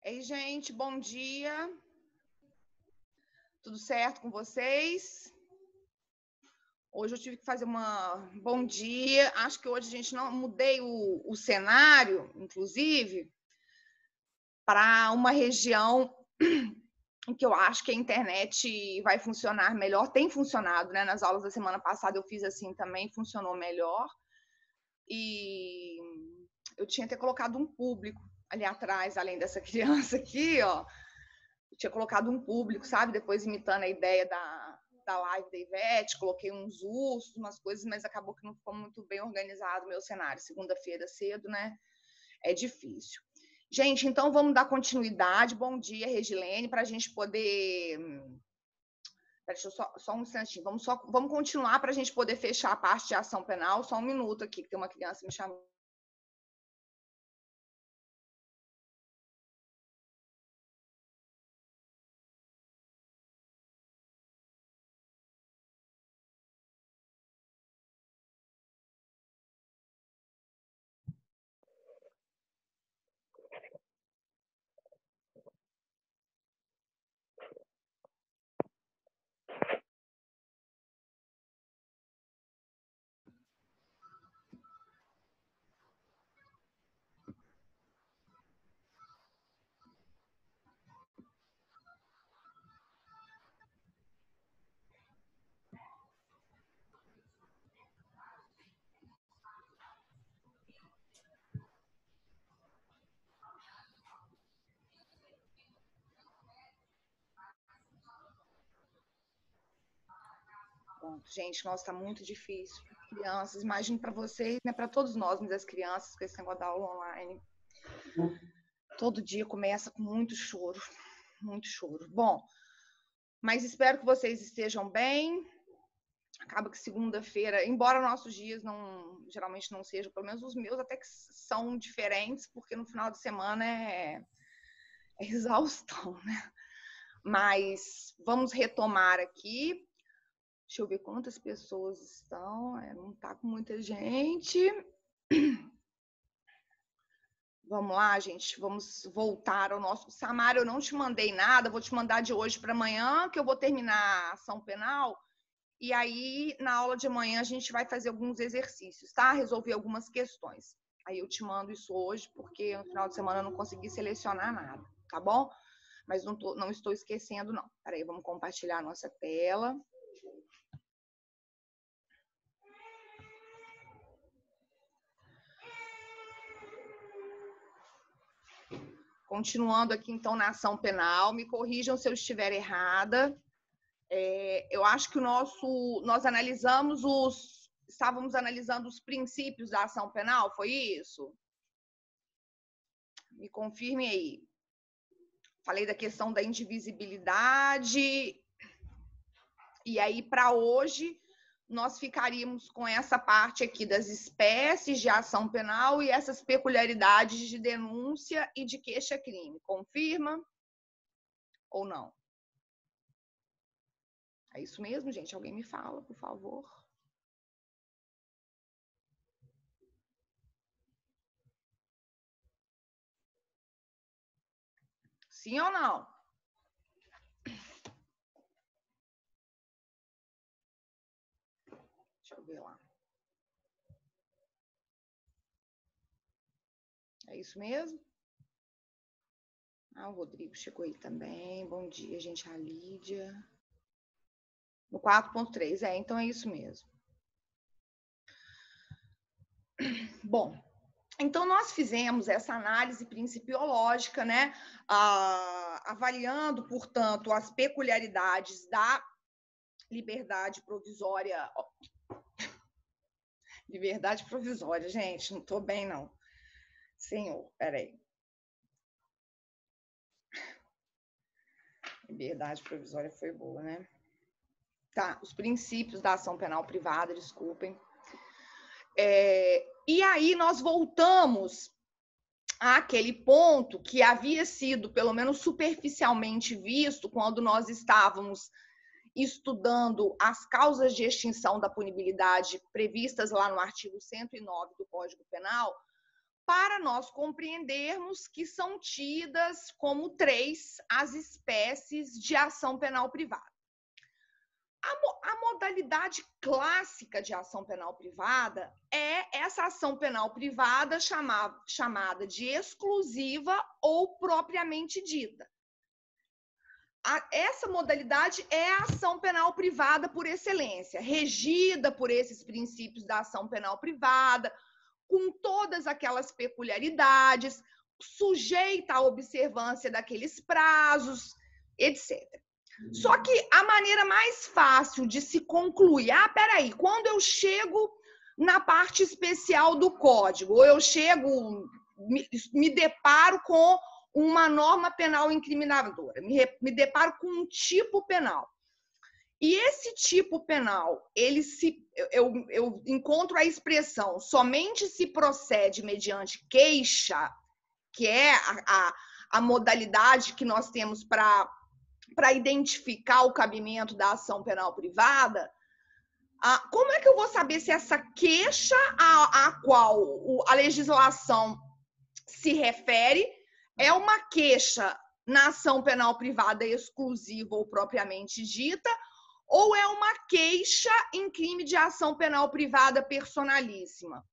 Ei, gente, bom dia. Tudo certo com vocês? Hoje eu tive que fazer bom dia. Acho que hoje a gente não mudei o cenário, inclusive, para uma região em que eu acho que a internet vai funcionar melhor. Tem funcionado, né? Nas aulas da semana passada eu fiz assim também, funcionou melhor. E eu tinha até colocado um público ali atrás, além dessa criança aqui, ó. Eu tinha colocado um público, sabe? Depois imitando a ideia da live da Ivete, coloquei uns ursos, umas coisas, mas acabou que não ficou muito bem organizado o meu cenário. Segunda-feira cedo, né? É difícil. Gente, então vamos dar continuidade. Bom dia, Regilene, para a gente poder... Deixa eu só um instantinho. Vamos continuar para a gente poder fechar a parte de ação penal. Só um minuto aqui, que tem uma criança me chamando. Gente, nossa, tá muito difícil. Crianças, imagino para vocês, né, para todos nós, mas as crianças, com esse negócio da aula online. Todo dia começa com muito choro, muito choro. Bom, mas espero que vocês estejam bem. Acaba que segunda-feira, embora nossos dias geralmente não sejam, pelo menos os meus até que são diferentes, porque no final de semana é exaustão, né? Mas vamos retomar aqui. Deixa eu ver quantas pessoas estão. Não está com muita gente. Vamos lá, gente. Vamos voltar ao nosso... Samara, eu não te mandei nada. Vou te mandar de hoje para amanhã, que eu vou terminar a ação penal. E aí, na aula de amanhã, a gente vai fazer alguns exercícios, tá? Resolver algumas questões. Aí eu te mando isso hoje, porque no final de semana eu não consegui selecionar nada, tá bom? Mas não estou esquecendo, não. Peraí, vamos compartilhar a nossa tela. Continuando aqui, então, na ação penal, me corrijam se eu estiver errada. Eu acho que nós estávamos analisando os princípios da ação penal, foi isso? Me confirme aí. Falei da questão da indivisibilidade. E aí, para hoje, nós ficaríamos com essa parte aqui das espécies de ação penal e essas peculiaridades de denúncia e de queixa-crime. Confirma ou não? É isso mesmo, gente? Alguém me fala, por favor. Sim ou não? Deixa eu ver lá. É isso mesmo? O Rodrigo chegou aí também. Bom dia, gente. A Lídia. No 4.3, então é isso mesmo. Bom, então nós fizemos essa análise principiológica, né? Avaliando, portanto, as peculiaridades da liberdade provisória. Liberdade provisória, gente, não estou bem, não. Senhor, peraí. Liberdade provisória foi boa, né? Tá, os princípios da ação penal privada, desculpem. E aí nós voltamos àquele ponto que havia sido, pelo menos superficialmente visto, quando nós estávamos estudando as causas de extinção da punibilidade previstas lá no artigo 109 do Código Penal, para nós compreendermos que são tidas como 3 as espécies de ação penal privada. A modalidade clássica de ação penal privada é essa ação penal privada chamada de exclusiva ou propriamente dita. Essa modalidade é a ação penal privada por excelência, regida por esses princípios da ação penal privada, com todas aquelas peculiaridades, sujeita à observância daqueles prazos, etc. Só que a maneira mais fácil de se concluir, peraí, quando eu chego na parte especial do código, ou eu chego, me deparo com uma norma penal incriminadora, me deparo com um tipo penal. E esse tipo penal, eu encontro a expressão somente se procede mediante queixa, que é a modalidade que nós temos para identificar o cabimento da ação penal privada. Como é que eu vou saber se essa queixa a qual a legislação se refere é uma queixa na ação penal privada exclusiva ou propriamente dita, ou é uma queixa em crime de ação penal privada personalíssima?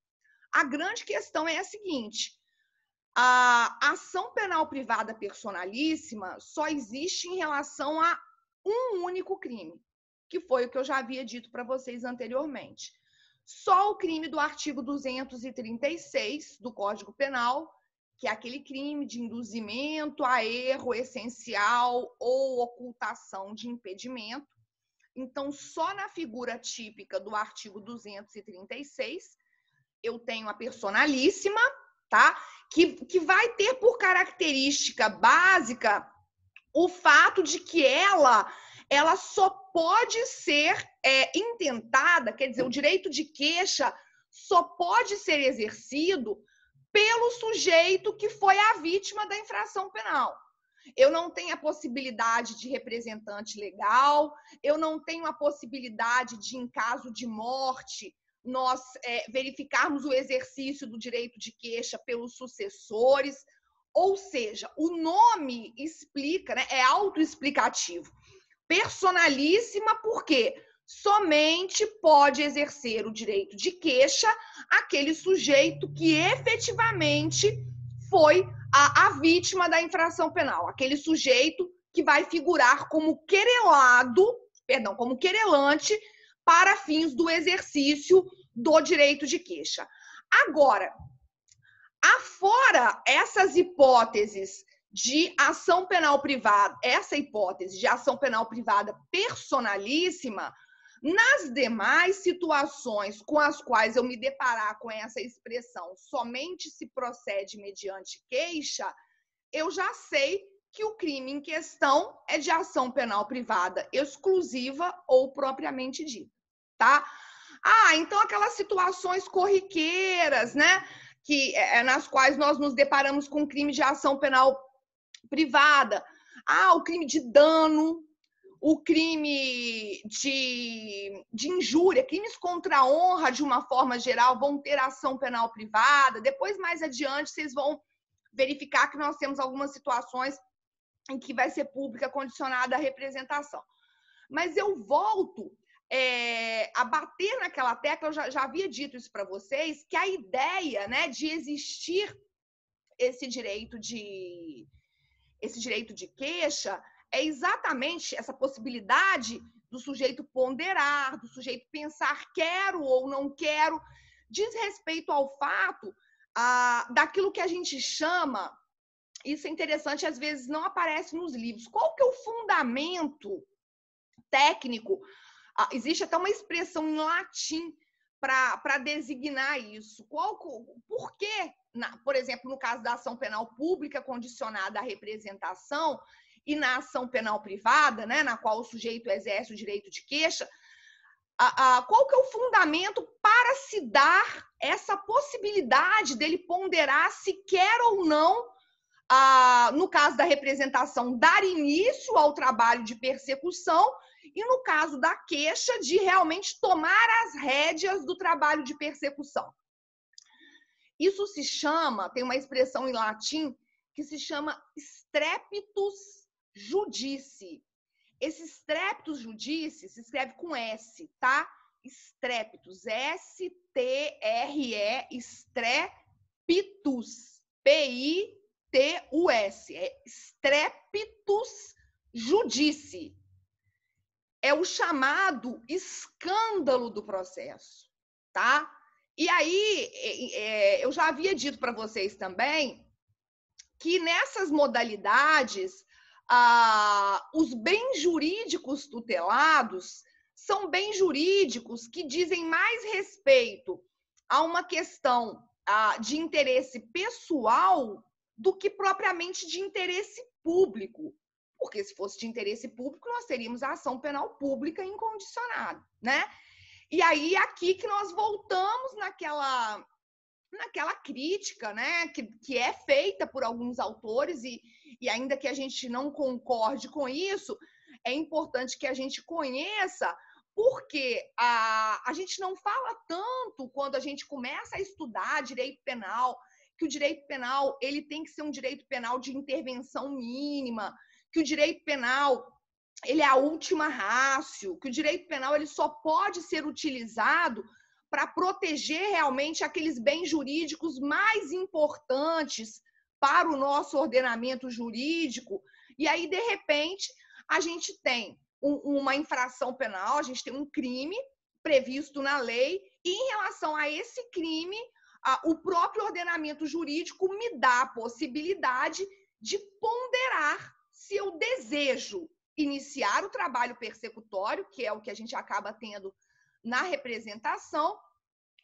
A grande questão é a seguinte: a ação penal privada personalíssima só existe em relação a um único crime, que foi o que eu já havia dito para vocês anteriormente. Só o crime do artigo 236 do Código Penal, que é aquele crime de induzimento a erro essencial ou ocultação de impedimento. Então, só na figura típica do artigo 236, eu tenho a personalíssima, tá? Que vai ter por característica básica o fato de que ela só pode ser intentada, quer dizer, o direito de queixa só pode ser exercido pelo sujeito que foi a vítima da infração penal. Eu não tenho a possibilidade de representante legal, eu não tenho a possibilidade de, em caso de morte, nós verificarmos o exercício do direito de queixa pelos sucessores. Ou seja, o nome explica, né, é autoexplicativo. Personalíssima, porque somente pode exercer o direito de queixa aquele sujeito que efetivamente foi a vítima da infração penal, aquele sujeito que vai figurar como como querelante para fins do exercício do direito de queixa. Agora, afora essas hipóteses de ação penal privada, essa hipótese de ação penal privada personalíssima, nas demais situações com as quais eu me deparar com essa expressão somente se procede mediante queixa, eu já sei que o crime em questão é de ação penal privada exclusiva ou propriamente dita, tá? Então aquelas situações corriqueiras, né, nas quais nós nos deparamos com crime de ação penal privada, o crime de dano, o crime de injúria, crimes contra a honra de uma forma geral vão ter ação penal privada. Depois, mais adiante, vocês vão verificar que nós temos algumas situações em que vai ser pública condicionada à representação. Mas eu volto a bater naquela tecla, eu já havia dito isso para vocês, que a ideia, né, de existir esse direito de queixa é exatamente essa possibilidade do sujeito ponderar, do sujeito pensar quero ou não quero, diz respeito ao fato daquilo que a gente chama, isso é interessante, às vezes não aparece nos livros, qual que é o fundamento técnico? Existe até uma expressão em latim para designar isso. Por que, por exemplo, no caso da ação penal pública condicionada à representação e na ação penal privada, né, na qual o sujeito exerce o direito de queixa, qual que é o fundamento para se dar essa possibilidade dele ponderar se quer ou não, no caso da representação, dar início ao trabalho de persecução e, no caso da queixa, de realmente tomar as rédeas do trabalho de persecução. Isso se chama, tem uma expressão em latim que se chama strepitus judici. Esse strepitus judici se escreve com S, tá? Strepitus, S-T-R-E, strepitus, P-I-T-U-S, é strepitus judici. É o chamado escândalo do processo, tá? E aí, eu já havia dito para vocês também que nessas modalidades, os bens jurídicos tutelados são bens jurídicos que dizem mais respeito a uma questão de interesse pessoal do que propriamente de interesse público. Porque se fosse de interesse público, nós teríamos a ação penal pública incondicionada, né? E aí, aqui que nós voltamos naquela crítica, né, que é feita por alguns autores, e ainda que a gente não concorde com isso, é importante que a gente conheça, porque a gente não fala tanto quando a gente começa a estudar direito penal, que o direito penal ele tem que ser um direito penal de intervenção mínima, que o direito penal ele é a última ratio, que o direito penal ele só pode ser utilizado para proteger realmente aqueles bens jurídicos mais importantes para o nosso ordenamento jurídico. E aí, de repente, a gente tem uma infração penal, a gente tem um crime previsto na lei, e em relação a esse crime, o próprio ordenamento jurídico me dá a possibilidade de ponderar se eu desejo iniciar o trabalho persecutório, que é o que a gente acaba tendo na representação,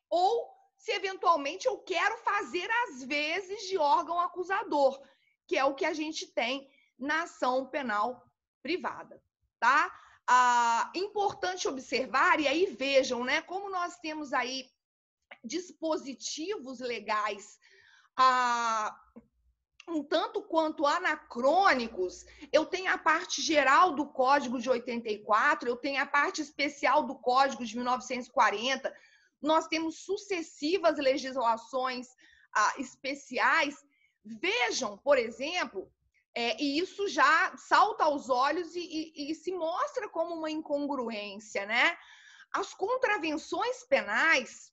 ou se eventualmente eu quero fazer às vezes de órgão acusador, que é o que a gente tem na ação penal privada, tá? Importante observar, e aí vejam, né, como nós temos aí dispositivos legais um tanto quanto anacrônicos. Eu tenho a parte geral do Código de 84, eu tenho a parte especial do Código de 1940, nós temos sucessivas legislações especiais. Vejam, por exemplo, e isso já salta aos olhos e se mostra como uma incongruência, né? As contravenções penais,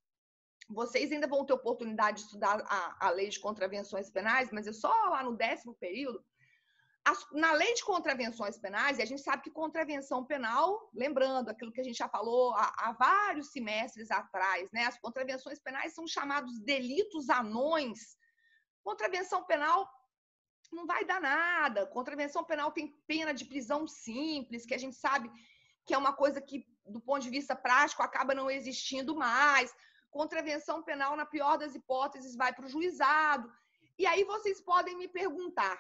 vocês ainda vão ter oportunidade de estudar a lei de contravenções penais, mas é só lá no 10º período. Na lei de contravenções penais, e a gente sabe que contravenção penal, lembrando aquilo que a gente já falou há vários semestres atrás, né? As contravenções penais são chamados delitos anões. Contravenção penal não vai dar nada. Contravenção penal tem pena de prisão simples, que a gente sabe que é uma coisa que, do ponto de vista prático, acaba não existindo mais. Contravenção penal, na pior das hipóteses, vai para o juizado. E aí vocês podem me perguntar,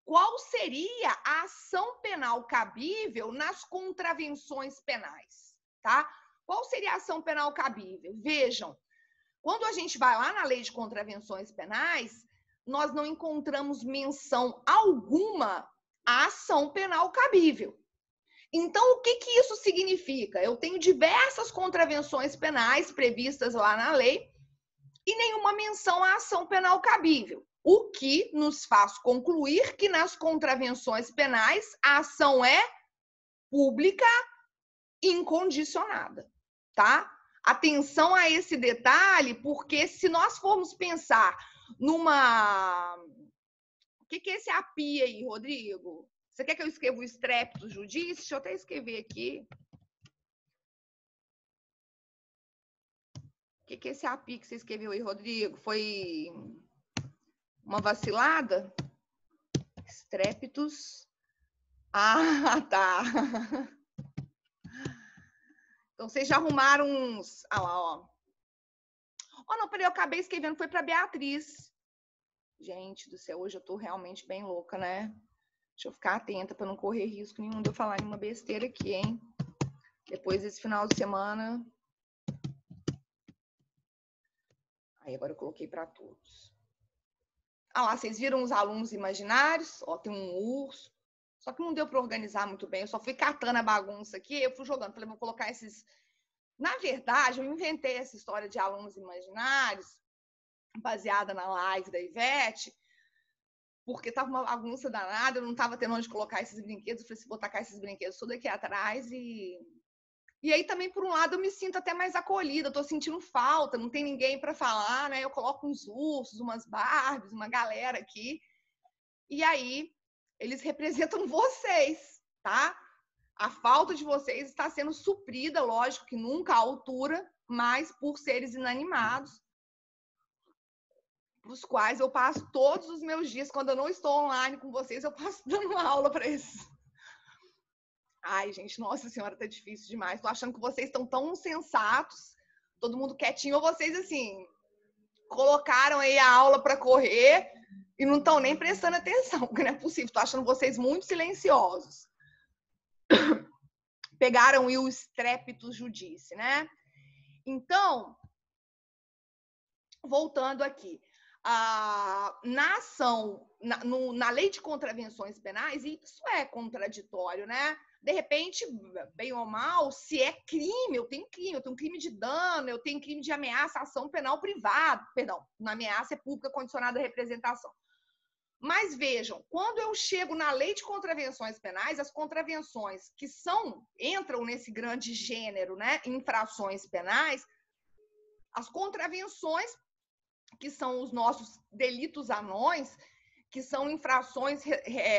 qual seria a ação penal cabível nas contravenções penais, tá? Qual seria a ação penal cabível? Vejam, quando a gente vai lá na lei de contravenções penais, nós não encontramos menção alguma à ação penal cabível. Então, o que isso significa? Eu tenho diversas contravenções penais previstas lá na lei e nenhuma menção à ação penal cabível, o que nos faz concluir que nas contravenções penais a ação é pública incondicionada, tá? Atenção a esse detalhe, porque se nós formos pensar numa... O que é esse API aí, Rodrigo? Você quer que eu escreva o strepitus judici? Deixa eu até escrever aqui. O que é esse API que você escreveu aí, Rodrigo? Foi uma vacilada? Strepitus. Ah, tá. Então, vocês já arrumaram uns... Ah lá, ó. Oh, não, peraí, eu acabei escrevendo, foi para Beatriz. Gente do céu, hoje eu tô realmente bem louca, né? Deixa eu ficar atenta para não correr risco nenhum de eu falar nenhuma besteira aqui, hein? Depois desse final de semana... Aí agora eu coloquei para todos. Ah lá, vocês viram os alunos imaginários? Ó, tem um urso. Só que não deu para organizar muito bem. Eu só fui catando a bagunça aqui, eu fui jogando. Falei, vou colocar esses... Na verdade, eu inventei essa história de alunos imaginários baseada na live da Ivete, porque tava uma bagunça danada, eu não tava tendo onde colocar esses brinquedos, eu falei assim, vou tacar esses brinquedos tudo aqui atrás e aí também, por um lado, eu me sinto até mais acolhida, eu tô sentindo falta, não tem ninguém para falar, né? Eu coloco uns ursos, umas Barbies, uma galera aqui, e aí eles representam vocês, tá? A falta de vocês está sendo suprida, lógico que nunca à altura, mas por seres inanimados, os quais eu passo todos os meus dias, quando eu não estou online com vocês, eu passo dando aula para esses. Ai, gente, nossa senhora, tá difícil demais. Tô achando que vocês estão tão sensatos, todo mundo quietinho, ou vocês, assim, colocaram aí a aula para correr e não estão nem prestando atenção, porque não é possível. Tô achando vocês muito silenciosos. Pegaram o estrépito judice, né? Então, voltando aqui, na ação, na lei de contravenções penais, isso é contraditório, né? De repente, bem ou mal, se é crime, eu tenho um crime de dano, eu tenho crime de ameaça, ação penal privada, perdão, na ameaça é pública condicionada à representação. Mas vejam, quando eu chego na lei de contravenções penais, as contravenções que entram nesse grande gênero, né, infrações penais, as contravenções que são os nossos delitos anões, que são infrações,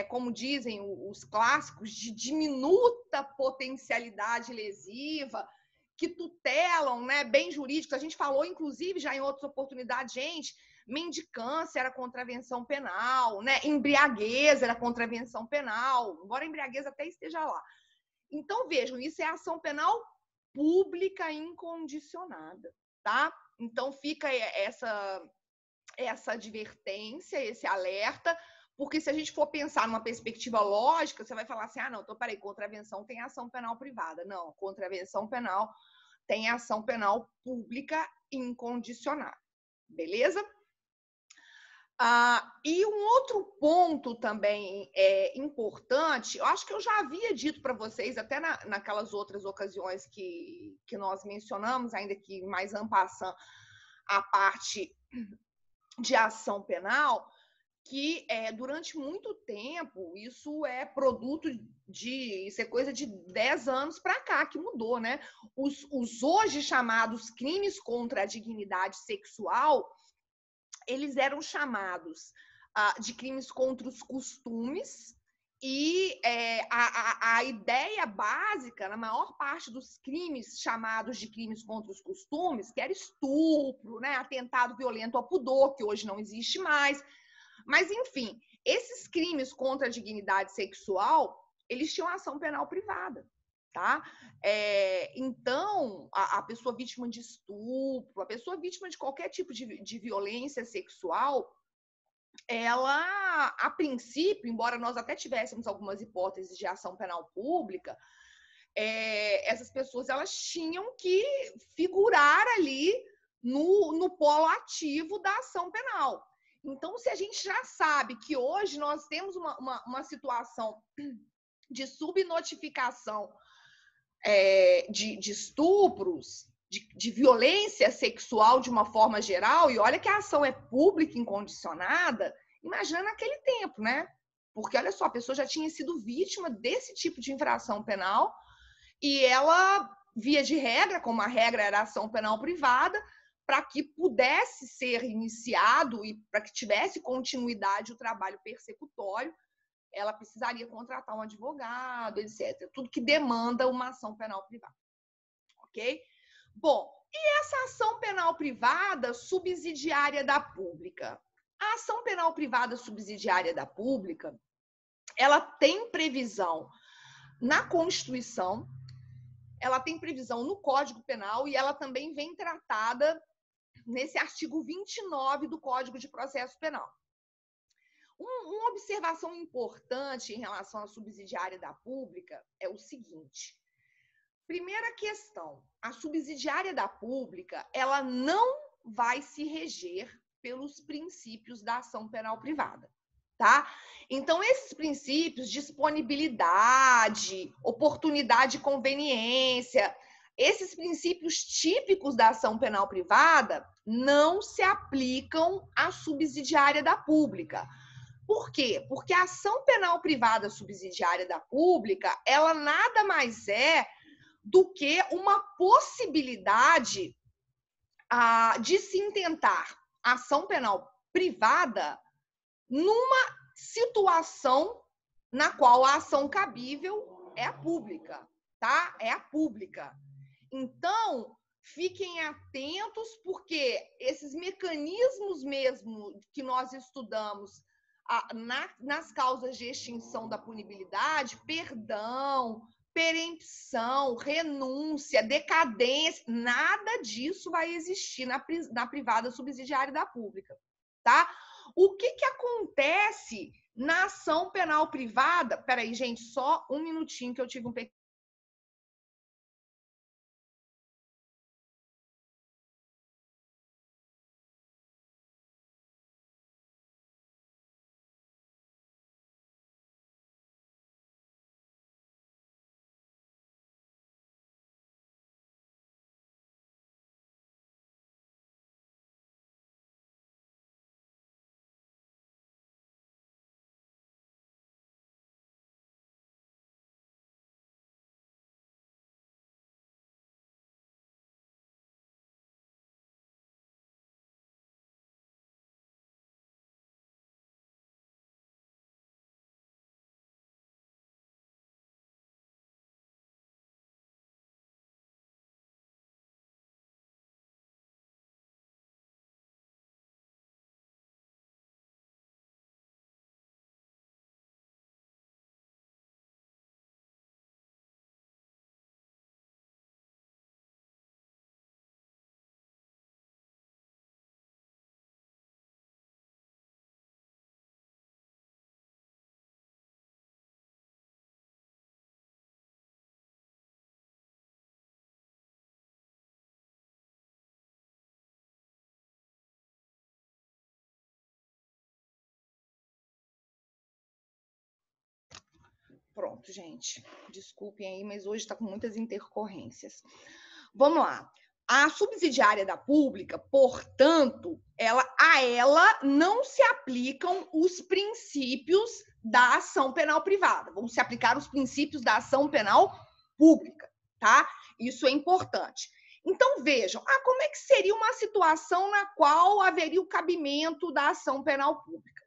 como dizem os clássicos, de diminuta potencialidade lesiva, que tutelam, né, bem jurídicos. A gente falou, inclusive, já em outras oportunidades, gente, mendicância era contravenção penal, né, embriaguez era contravenção penal, embora a embriaguez até esteja lá. Então, vejam, isso é ação penal pública incondicionada, tá? Então, fica essa advertência, esse alerta, porque se a gente for pensar numa perspectiva lógica, você vai falar assim, não, então, peraí, contravenção tem ação penal privada. Não, contravenção penal tem ação penal pública incondicionada. Beleza? E um outro ponto também importante, eu acho que eu já havia dito para vocês, até naquelas outras ocasiões que nós mencionamos, ainda que mais en passant, a parte de ação penal, que durante muito tempo, isso é produto isso é coisa de 10 anos para cá que mudou, né? Os hoje chamados crimes contra a dignidade sexual, eles eram chamados de crimes contra os costumes, e a ideia básica, na maior parte dos crimes chamados de crimes contra os costumes, que era estupro, né, atentado violento ao pudor, que hoje não existe mais, mas, enfim, esses crimes contra a dignidade sexual, eles tinham ação penal privada, tá? Então, a pessoa vítima de estupro, a pessoa vítima de qualquer tipo de violência sexual, ela, a princípio, embora nós até tivéssemos algumas hipóteses de ação penal pública, essas pessoas elas tinham que figurar ali no polo ativo da ação penal. Então, se a gente já sabe que hoje nós temos uma situação de subnotificação de estupros, de violência sexual de uma forma geral, e olha que a ação é pública incondicionada, imagina naquele tempo, né? Porque, olha só, a pessoa já tinha sido vítima desse tipo de infração penal e ela, via de regra, como a regra era a ação penal privada, para que pudesse ser iniciado e para que tivesse continuidade o trabalho persecutório, ela precisaria contratar um advogado, etc. Tudo que demanda uma ação penal privada. Ok? Bom, e essa ação penal privada subsidiária da pública? A ação penal privada subsidiária da pública, ela tem previsão na Constituição, ela tem previsão no Código Penal e ela também vem tratada nesse artigo 29 do Código de Processo Penal. Uma observação importante em relação à subsidiária da pública é o seguinte. Primeira questão, a subsidiária da pública, ela não vai se reger pelos princípios da ação penal privada, tá? Então, esses princípios, disponibilidade, oportunidade e conveniência, esses princípios típicos da ação penal privada não se aplicam à subsidiária da pública. Por quê? Porque a ação penal privada subsidiária da pública, ela nada mais é do que uma possibilidade de se intentar ação penal privada numa situação na qual a ação cabível é a pública, tá? É a pública. Então, fiquem atentos, porque esses mecanismos mesmo que nós estudamos nas causas de extinção da punibilidade, perdão, perempção, renúncia, decadência, nada disso vai existir na privada subsidiária da pública, tá? O que acontece na ação penal privada? Peraí, gente, só um minutinho que eu tive um pequeno... Pronto, gente. Desculpem aí, mas hoje está com muitas intercorrências. Vamos lá. A subsidiária da pública, portanto, a ela não se aplicam os princípios da ação penal privada. Vão se aplicar os princípios da ação penal pública, tá? Isso é importante. Então, vejam, como é que seria uma situação na qual haveria o cabimento da ação penal pública?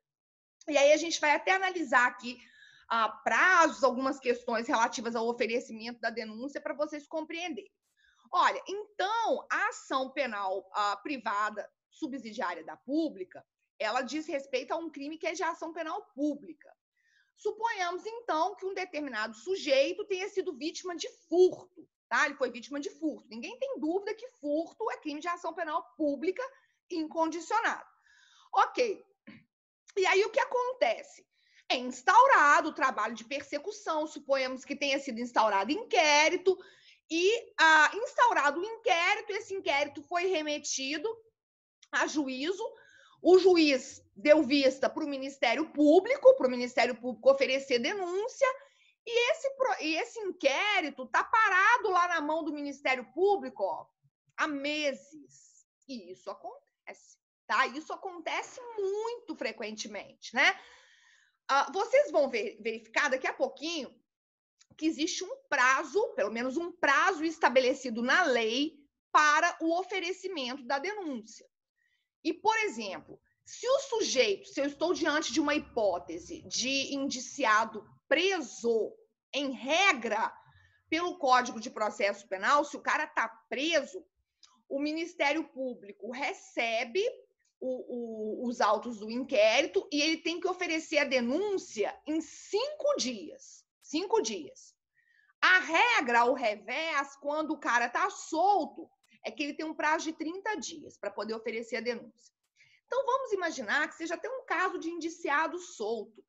E aí a gente vai até analisar aqui prazos, algumas questões relativas ao oferecimento da denúncia para vocês compreenderem. Olha, então, a ação penal privada subsidiária da pública, ela diz respeito a um crime que é de ação penal pública. Suponhamos, então, que um determinado sujeito tenha sido vítima de furto, tá? Ele foi vítima de furto. Ninguém tem dúvida que furto é crime de ação penal pública incondicionado. Ok. E aí, o que acontece? É instaurado o trabalho de persecução, suponhamos que tenha sido instaurado inquérito, e instaurado o inquérito, esse inquérito foi remetido a juízo, o juiz deu vista para o Ministério Público oferecer denúncia, e esse inquérito está parado lá na mão do Ministério Público há meses. E isso acontece, tá? Isso acontece muito frequentemente, né? Vocês vão verificar daqui a pouquinho que existe um prazo, pelo menos um prazo estabelecido na lei para o oferecimento da denúncia. E, por exemplo, se eu estou diante de uma hipótese de indiciado preso, em regra, pelo Código de Processo Penal, se o cara está preso, o Ministério Público recebe os autos do inquérito e ele tem que oferecer a denúncia em 5 dias. 5 dias. A regra, ao revés, quando o cara está solto, é que ele tem um prazo de 30 dias para poder oferecer a denúncia. Então, vamos imaginar que seja até um caso de indiciado solto.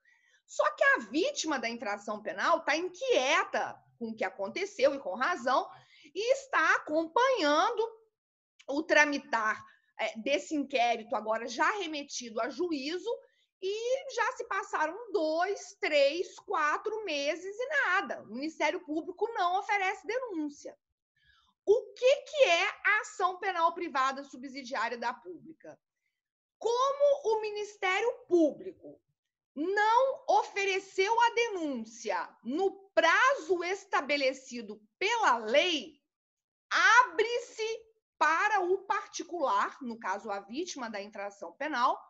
Só que a vítima da infração penal está inquieta com o que aconteceu, e com razão, e está acompanhando o tramitar desse inquérito, agora já remetido a juízo, e já se passaram 2, 3, 4 meses e nada. O Ministério Público não oferece denúncia. O que é a ação penal privada subsidiária da pública? Como o Ministério Público não ofereceu a denúncia no prazo estabelecido pela lei, abre-se para o particular, no caso a vítima da infração penal,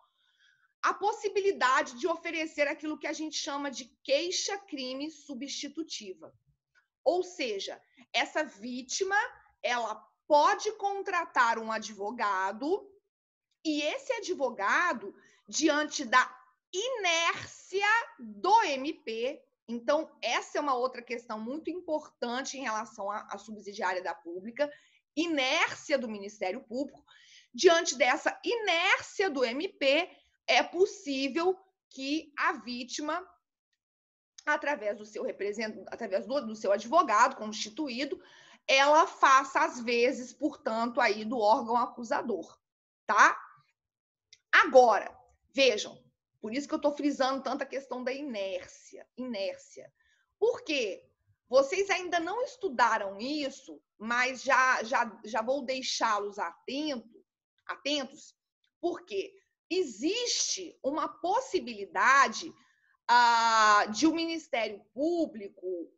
a possibilidade de oferecer aquilo que a gente chama de queixa-crime substitutiva. Ou seja, essa vítima, ela pode contratar um advogado e esse advogado, diante da inércia do MP, então essa é uma outra questão muito importante em relação à subsidiária da pública, inércia do Ministério Público, diante dessa inércia do MP, é possível que a vítima, através do seu representante, através do seu advogado constituído, ela faça as vezes, portanto, aí do órgão acusador, tá? Agora, vejam, por isso que eu estou frisando tanto a questão da inércia. Por quê? Vocês ainda não estudaram isso, mas já vou deixá-los atentos, porque existe uma possibilidade de o Ministério Público,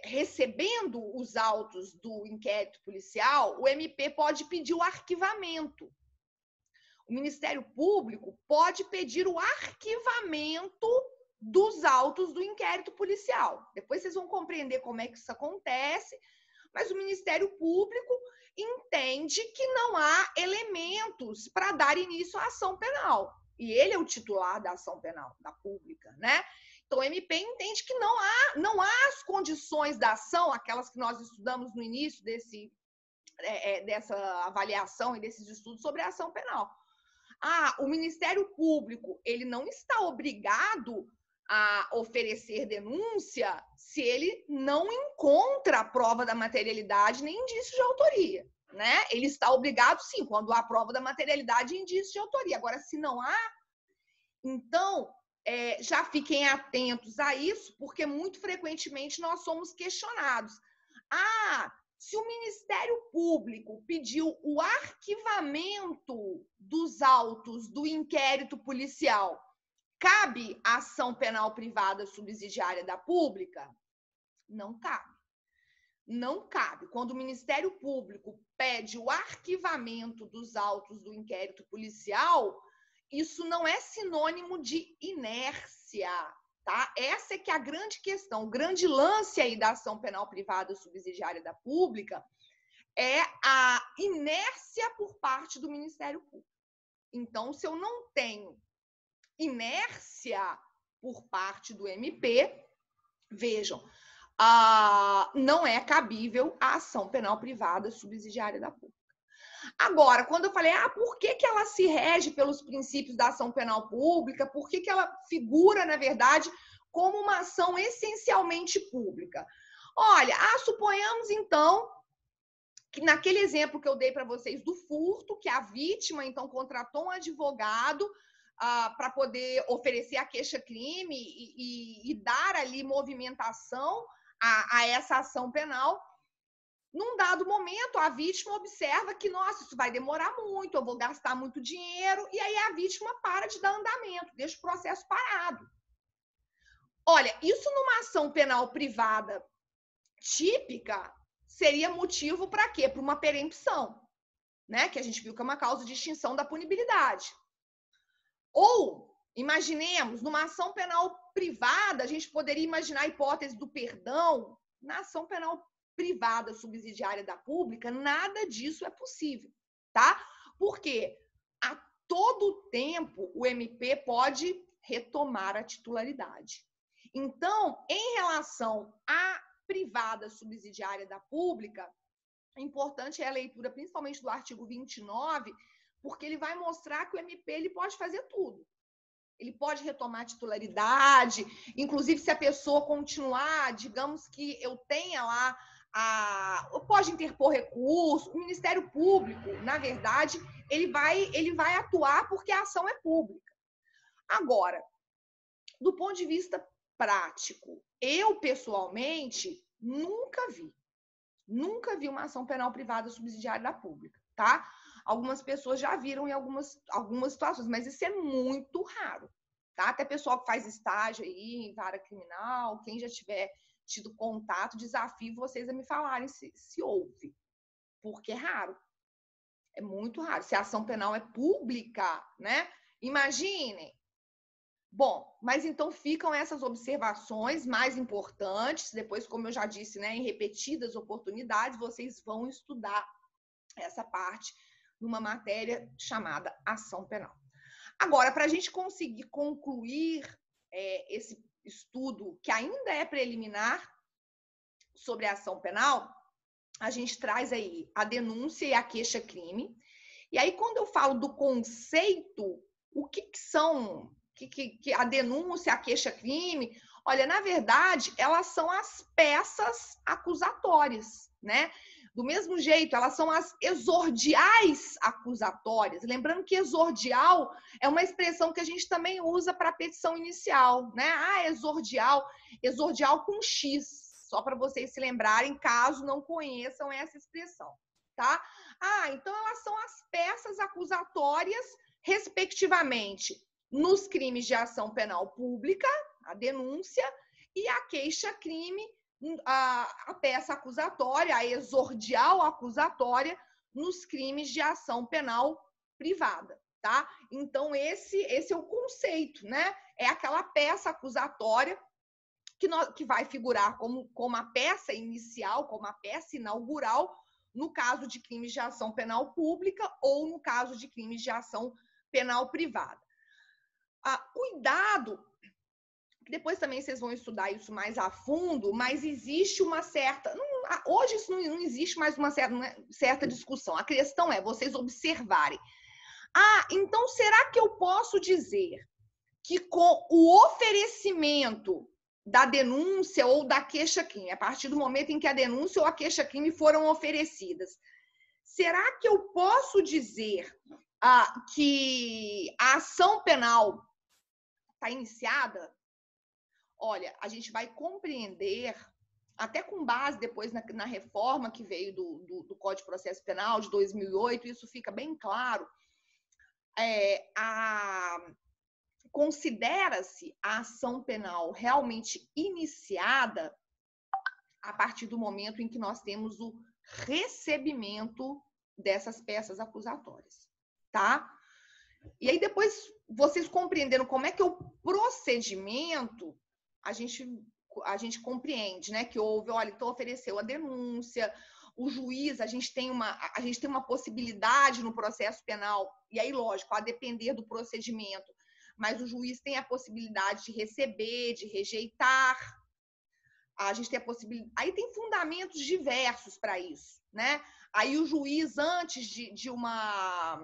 recebendo os autos do inquérito policial, o MP pode pedir o arquivamento. O Ministério Público pode pedir o arquivamento dos autos do inquérito policial. Depois vocês vão compreender como é que isso acontece, mas o Ministério Público entende que não há elementos para dar início à ação penal. E ele é o titular da ação penal, da pública, né? Então, o MP entende que não há as condições da ação, aquelas que nós estudamos no início dessa avaliação e desses estudos sobre a ação penal. O Ministério Público, ele não está obrigado a oferecer denúncia se ele não encontra a prova da materialidade nem indício de autoria, né? Ele está obrigado, sim, quando há prova da materialidade e indício de autoria. Agora, se não há, então, já fiquem atentos a isso, porque muito frequentemente nós somos questionados. Se o Ministério Público pediu o arquivamento dos autos do inquérito policial, cabe a ação penal privada subsidiária da pública? Não cabe. Não cabe. Quando o Ministério Público pede o arquivamento dos autos do inquérito policial, isso não é sinônimo de inércia. Tá? Essa é que é a grande questão, o grande lance aí da ação penal privada subsidiária da pública é a inércia por parte do Ministério Público. Então, se eu não tenho inércia por parte do MP, vejam, não é cabível a ação penal privada subsidiária da pública. Agora, quando eu falei, por que ela se rege pelos princípios da ação penal pública? Por que ela figura, na verdade, como uma ação essencialmente pública? Olha, suponhamos, então, que naquele exemplo que eu dei para vocês do furto, que a vítima, então, contratou um advogado para poder oferecer a queixa-crime e dar ali movimentação a essa ação penal. Num dado momento, a vítima observa que, nossa, isso vai demorar muito, eu vou gastar muito dinheiro, e aí a vítima para de dar andamento, deixa o processo parado. Olha, isso numa ação penal privada típica seria motivo para quê? Para uma perempção, né? Que a gente viu que é uma causa de extinção da punibilidade. Ou, imaginemos, numa ação penal privada, a gente poderia imaginar a hipótese do perdão. Na ação penal privada subsidiária da pública, nada disso é possível, tá? Porque a todo tempo o MP pode retomar a titularidade. Então, em relação à privada subsidiária da pública, importante é a leitura, principalmente do artigo 29, porque ele vai mostrar que o MP ele pode fazer tudo. Ele pode retomar a titularidade, inclusive se a pessoa continuar, digamos que eu tenha lá, pode interpor recurso, o Ministério Público, na verdade, ele vai atuar porque a ação é pública. Agora, do ponto de vista prático, eu, pessoalmente, nunca vi Nunca vi uma ação penal privada subsidiária da pública, tá? Algumas pessoas já viram em algumas situações, mas isso é muito raro, tá? Até pessoal que faz estágio aí em vara criminal, quem já tiver tido contato, desafio vocês a me falarem se houve, porque é raro. É muito raro. Se a ação penal é pública, né? Imaginem. Bom, mas então ficam essas observações mais importantes. Depois, como eu já disse, né, em repetidas oportunidades, vocês vão estudar essa parte numa matéria chamada ação penal. Agora, para a gente conseguir concluir esse estudo, que ainda é preliminar, sobre a ação penal, a gente traz aí a denúncia e a queixa-crime. E aí, quando eu falo do conceito, o que são que a denúncia, a queixa-crime? Olha, na verdade, elas são as peças acusatórias, né? Do mesmo jeito, elas são as exordiais acusatórias. Lembrando que exordial é uma expressão que a gente também usa para a petição inicial, né? Ah, exordial com X. Só para vocês se lembrarem, caso não conheçam essa expressão, tá? Ah, então elas são as peças acusatórias, respectivamente, nos crimes de ação penal pública, a denúncia, e a queixa-crime, a peça acusatória, a exordial acusatória, nos crimes de ação penal privada, tá? Então, esse é o conceito, né? É aquela peça acusatória que vai figurar como a peça inicial, como a peça inaugural, no caso de crimes de ação penal pública ou no caso de crimes de ação penal privada. Cuidado, depois também vocês vão estudar isso mais a fundo, mas existe uma certa... hoje isso não existe mais uma certa discussão. A questão é vocês observarem. Então será que eu posso dizer que com o oferecimento da denúncia ou da queixa-crime, a partir do momento em que a denúncia ou a queixa-crime foram oferecidas, será que eu posso dizer que a ação penal está iniciada? Olha, a gente vai compreender, até com base depois na reforma que veio do Código de Processo Penal de 2008, isso fica bem claro, considera-se a ação penal realmente iniciada a partir do momento em que nós temos o recebimento dessas peças acusatórias, tá? E aí depois, vocês compreenderam como é que é o procedimento, a gente compreende, né, que houve, olha, então ofereceu a denúncia, o juiz, a gente tem uma possibilidade no processo penal, e aí, lógico, a depender do procedimento, mas o juiz tem a possibilidade de receber, de rejeitar. A gente tem a possibilidade. Aí tem fundamentos diversos para isso, né? Aí o juiz, antes de uma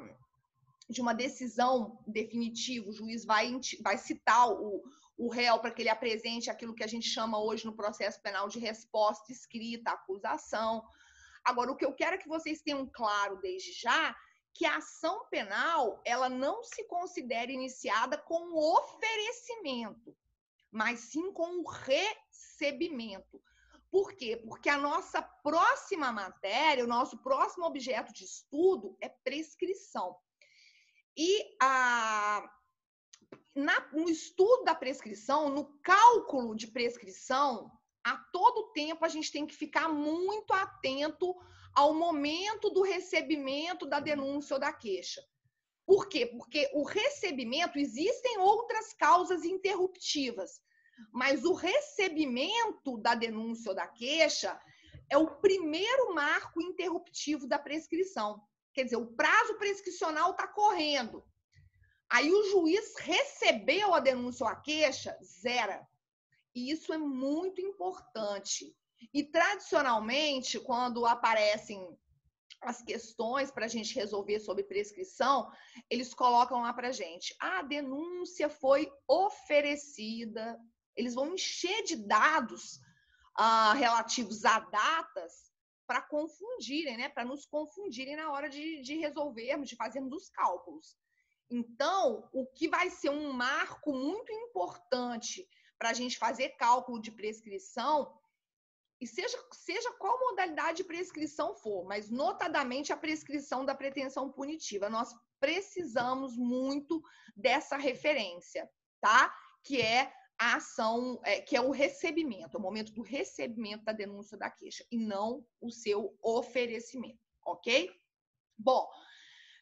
decisão definitiva, o juiz vai citar o réu para que ele apresente aquilo que a gente chama hoje no processo penal de resposta escrita à acusação. Agora, o que eu quero é que vocês tenham claro desde já que a ação penal ela não se considera iniciada com o oferecimento, mas sim com o recebimento. Por quê? Porque a nossa próxima matéria, o nosso próximo objeto de estudo é prescrição. E no estudo da prescrição, no cálculo de prescrição, a todo tempo a gente tem que ficar muito atento ao momento do recebimento da denúncia ou da queixa. Por quê? Porque o recebimento, existem outras causas interruptivas, mas o recebimento da denúncia ou da queixa é o primeiro marco interruptivo da prescrição. Quer dizer, o prazo prescricional está correndo. Aí o juiz recebeu a denúncia ou a queixa, zera. E isso é muito importante. E, tradicionalmente, quando aparecem as questões para a gente resolver sobre prescrição, eles colocam lá para a gente, a denúncia foi oferecida, eles vão encher de dados relativos a datas para confundirem, né? Para nos confundirem na hora de resolvermos, de fazermos os cálculos. Então, o que vai ser um marco muito importante para a gente fazer cálculo de prescrição e seja qual modalidade de prescrição for, mas notadamente a prescrição da pretensão punitiva. Nós precisamos muito dessa referência, tá? Que é a ação, que é o recebimento, é o momento do recebimento da denúncia da queixa, e não o seu oferecimento, ok? Bom,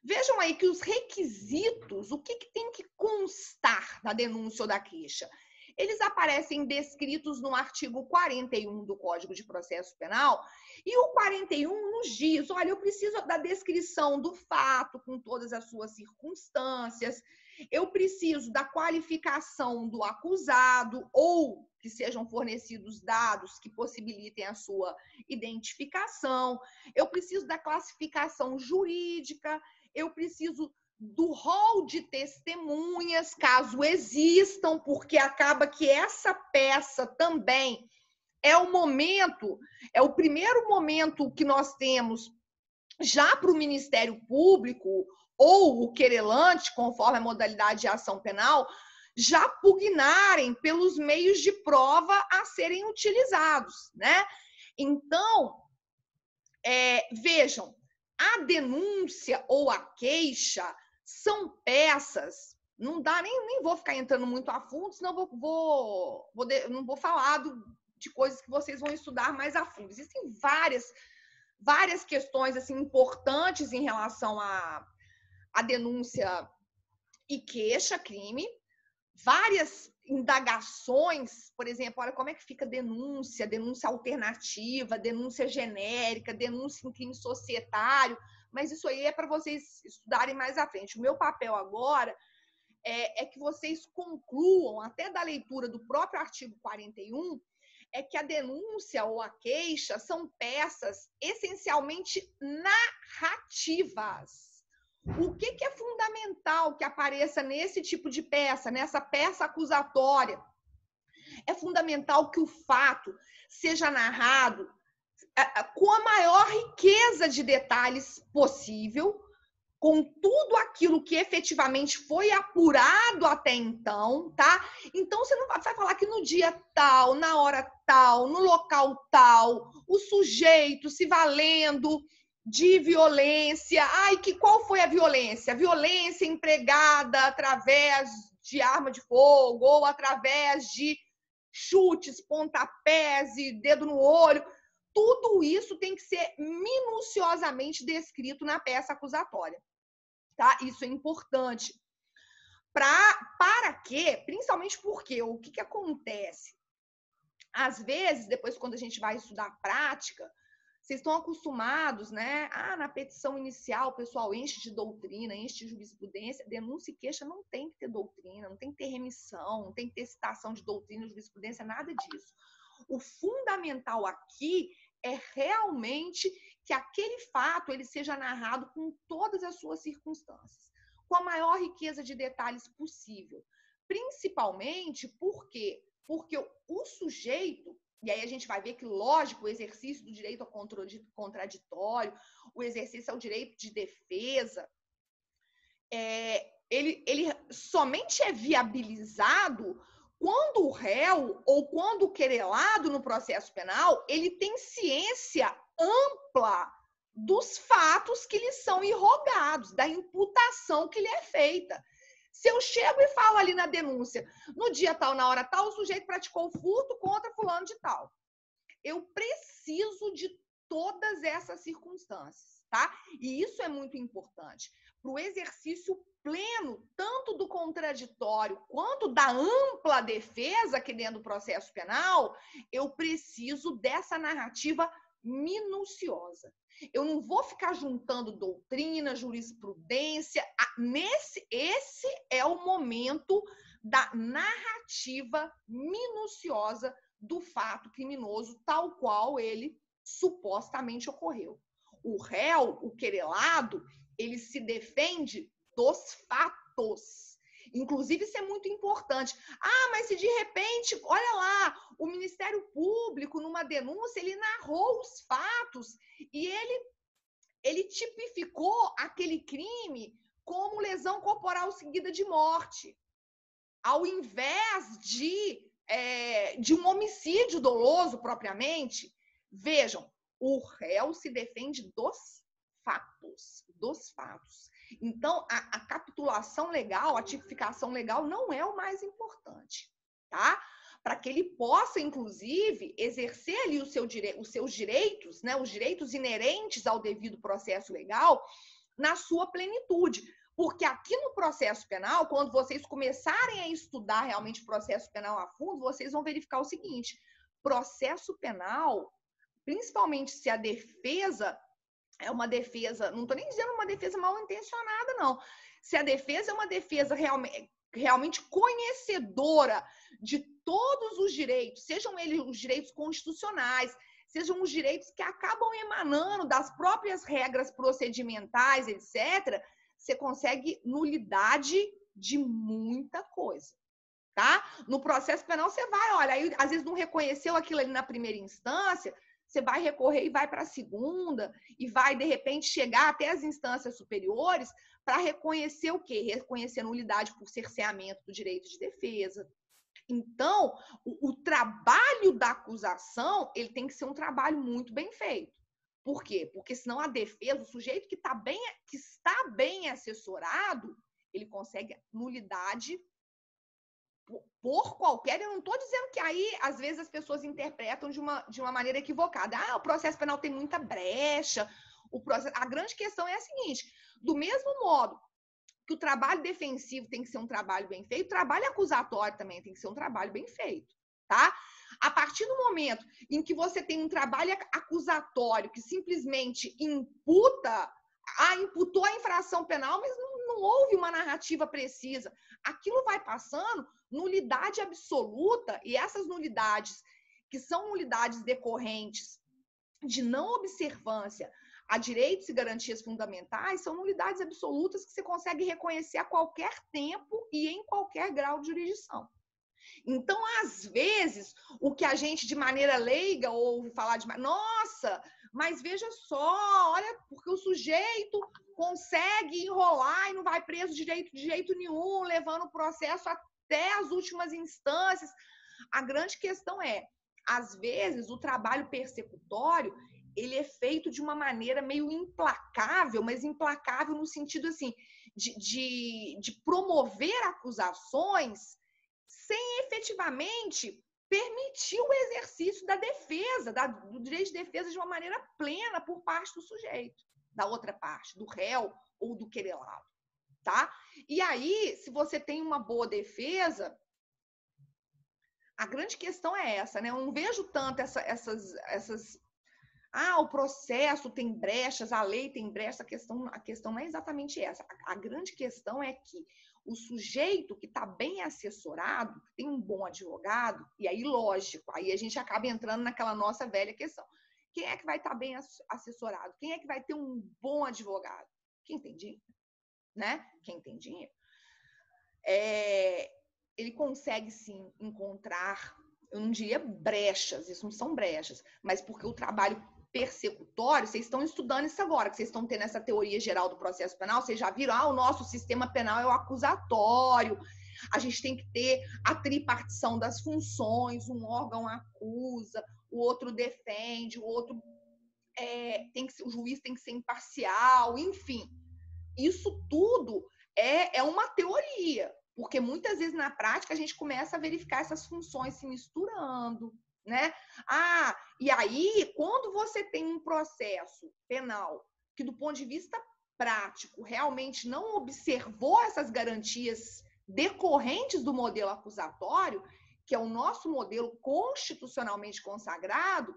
vejam aí que os requisitos, o que tem que constar na denúncia ou da queixa? Eles aparecem descritos no artigo 41 do Código de Processo Penal, e o 41 nos diz, olha, eu preciso da descrição do fato com todas as suas circunstâncias, eu preciso da qualificação do acusado, ou que sejam fornecidos dados que possibilitem a sua identificação, eu preciso da classificação jurídica, eu preciso do rol de testemunhas, caso existam, porque acaba que essa peça também é o primeiro momento que nós temos já para o Ministério Público ou o querelante, conforme a modalidade de ação penal, já pugnarem pelos meios de prova a serem utilizados, né? Então, vejam, a denúncia ou a queixa são peças, não dá, nem vou ficar entrando muito a fundo, senão não vou falar de coisas que vocês vão estudar mais a fundo. Existem várias questões assim, importantes em relação à denúncia e queixa, crime, várias indagações, por exemplo, olha como é que fica denúncia alternativa, denúncia genérica, denúncia em crime societário, mas isso aí é para vocês estudarem mais à frente. O meu papel agora é que vocês concluam, até da leitura do próprio artigo 41, é que a denúncia ou a queixa são peças essencialmente narrativas. O que é fundamental que apareça nesse tipo de peça, nessa peça acusatória? É fundamental que o fato seja narrado com a maior riqueza de detalhes possível, com tudo aquilo que efetivamente foi apurado até então, tá? Então, você não vai falar que no dia tal, na hora tal, no local tal, o sujeito se valendo de violência. Qual foi a violência? A violência empregada através de arma de fogo ou através de chutes, pontapés e dedo no olho. Tudo isso tem que ser minuciosamente descrito na peça acusatória. Tá? Isso é importante. Para quê? Principalmente porque o que acontece? Às vezes, depois, quando a gente vai estudar a prática, vocês estão acostumados, né? Na petição inicial, o pessoal enche de doutrina, enche de jurisprudência. Denúncia e queixa não tem que ter doutrina, não tem que ter remissão, não tem que ter citação de doutrina, jurisprudência, nada disso. O fundamental aqui é realmente que aquele fato ele seja narrado com todas as suas circunstâncias, com a maior riqueza de detalhes possível. Principalmente porque o sujeito, e aí a gente vai ver que, lógico, o exercício do direito ao contraditório, o exercício ao direito de defesa, ele somente é viabilizado quando o réu ou quando o querelado no processo penal, ele tem ciência ampla dos fatos que lhe são irrogados, da imputação que lhe é feita. Se eu chego e falo ali na denúncia, no dia tal, na hora tal, o sujeito praticou furto contra fulano de tal. Eu preciso de todas essas circunstâncias, tá? E isso é muito importante para o exercício pleno, tanto do contraditório quanto da ampla defesa aqui dentro do processo penal. Eu preciso dessa narrativa minuciosa. Eu não vou ficar juntando doutrina, jurisprudência. Esse é o momento da narrativa minuciosa do fato criminoso, tal qual ele supostamente ocorreu. O réu, o querelado, ele se defende dos fatos. Inclusive, isso é muito importante. Mas se de repente, olha lá, o Ministério Público, numa denúncia, ele narrou os fatos e ele tipificou aquele crime como lesão corporal seguida de morte, ao invés de um homicídio doloso propriamente. Vejam, o réu se defende dos fatos. Então, a capitulação legal, a tipificação legal não é o mais importante, tá? Para que ele possa, inclusive, exercer ali os seus direitos, né? Os direitos inerentes ao devido processo legal na sua plenitude. Porque aqui no processo penal, quando vocês começarem a estudar realmente o processo penal a fundo, vocês vão verificar o seguinte: processo penal, principalmente se a defesa é uma defesa, não estou nem dizendo uma defesa mal intencionada, não. Se a defesa é uma defesa realmente conhecedora de todos os direitos, sejam eles os direitos constitucionais, sejam os direitos que acabam emanando das próprias regras procedimentais, etc., você consegue nulidade de muita coisa, tá? No processo penal, você vai, olha, aí, às vezes não reconheceu aquilo ali na primeira instância, você vai recorrer e vai para a segunda, e vai, de repente, chegar até as instâncias superiores para reconhecer o quê? Reconhecer nulidade por cerceamento do direito de defesa. Então, o trabalho da acusação, ele tem que ser um trabalho muito bem feito. Por quê? Porque senão a defesa, o sujeito que está bem assessorado, ele consegue nulidade por qualquer... Eu não estou dizendo que aí, às vezes, as pessoas interpretam de uma maneira equivocada. Ah, o processo penal tem muita brecha. A grande questão é a seguinte: do mesmo modo que o trabalho defensivo tem que ser um trabalho bem feito, o trabalho acusatório também tem que ser um trabalho bem feito, tá? A partir do momento em que você tem um trabalho acusatório que simplesmente imputou a infração penal, mas não houve uma narrativa precisa, aquilo vai passando nulidade absoluta, e essas nulidades, que são nulidades decorrentes de não observância a direitos e garantias fundamentais, são nulidades absolutas que você consegue reconhecer a qualquer tempo e em qualquer grau de jurisdição. Então, às vezes, o que a gente, de maneira leiga, ouve falar de... Nossa, mas veja só, olha, porque o sujeito consegue enrolar e não vai preso de jeito nenhum, levando o processo até as últimas instâncias. A grande questão é, às vezes, o trabalho persecutório, ele é feito de uma maneira meio implacável, mas implacável no sentido assim, de promover acusações sem efetivamente permitir o exercício da defesa, do direito de defesa de uma maneira plena por parte do sujeito, da outra parte, do réu ou do querelado, tá? E aí, se você tem uma boa defesa, a grande questão é essa, né? Eu não vejo tanto essas... o processo tem brechas, a lei tem brechas. A questão não é exatamente essa. A grande questão é que o sujeito que está bem assessorado, que tem um bom advogado, e aí, lógico, aí a gente acaba entrando naquela nossa velha questão. Quem é que vai estar bem assessorado? Quem é que vai ter um bom advogado? Quem tem dinheiro, né? Quem tem dinheiro. Ele consegue, sim, encontrar, eu não diria brechas, isso não são brechas, mas porque o trabalho persecutório, vocês estão estudando isso agora, que vocês estão tendo essa teoria geral do processo penal, vocês já viram, o nosso sistema penal é o acusatório, a gente tem que ter a tripartição das funções, um órgão acusa, o outro defende, o outro o juiz tem que ser imparcial, enfim. Isso tudo é uma teoria, porque muitas vezes na prática a gente começa a verificar essas funções se misturando, né? E aí, quando você tem um processo penal que, do ponto de vista prático, realmente não observou essas garantias decorrentes do modelo acusatório, que é o nosso modelo constitucionalmente consagrado,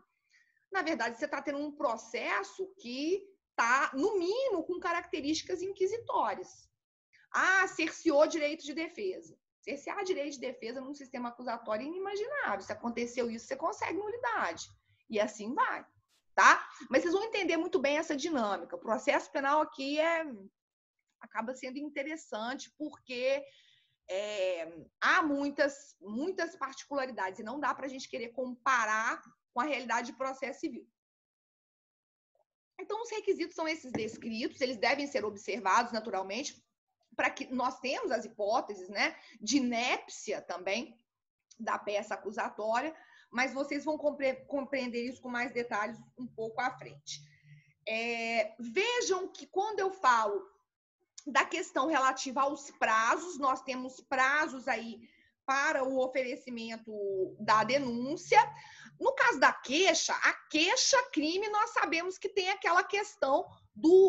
na verdade, você está tendo um processo que está, no mínimo, com características inquisitórias. Cerceou direito de defesa. Cercear direito de defesa num sistema acusatório é inimaginável. Se aconteceu isso, você consegue nulidade. E assim vai, tá? Mas vocês vão entender muito bem essa dinâmica. O processo penal aqui acaba sendo interessante porque há muitas particularidades e não dá para a gente querer comparar com a realidade de processo civil. Então, os requisitos são esses descritos, eles devem ser observados naturalmente, para que nós temos as hipóteses, né, de inépcia também, da peça acusatória, mas vocês vão compreender isso com mais detalhes um pouco à frente. Vejam que quando eu falo da questão relativa aos prazos, nós temos prazos aí para o oferecimento da denúncia. No caso da queixa, a queixa-crime, nós sabemos que tem aquela questão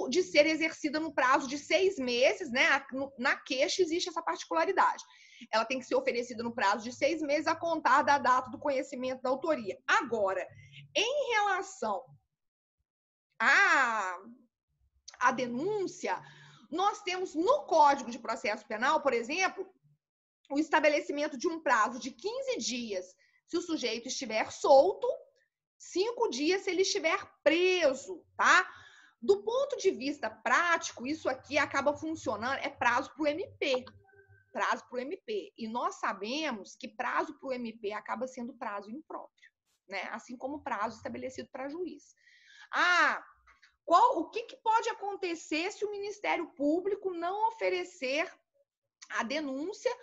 de ser exercida no prazo de 6 meses, né? Na queixa existe essa particularidade. Ela tem que ser oferecida no prazo de 6 meses a contar da data do conhecimento da autoria. Agora, em relação à denúncia, nós temos no Código de Processo Penal, por exemplo, o estabelecimento de um prazo de 15 dias se o sujeito estiver solto, 5 dias se ele estiver preso, tá? Do ponto de vista prático, isso aqui acaba funcionando, é prazo para o MP. Prazo para o MP. E nós sabemos que prazo para o MP acaba sendo prazo impróprio, né? Assim como prazo estabelecido para juiz. O que pode acontecer se o Ministério Público não oferecer a denúncia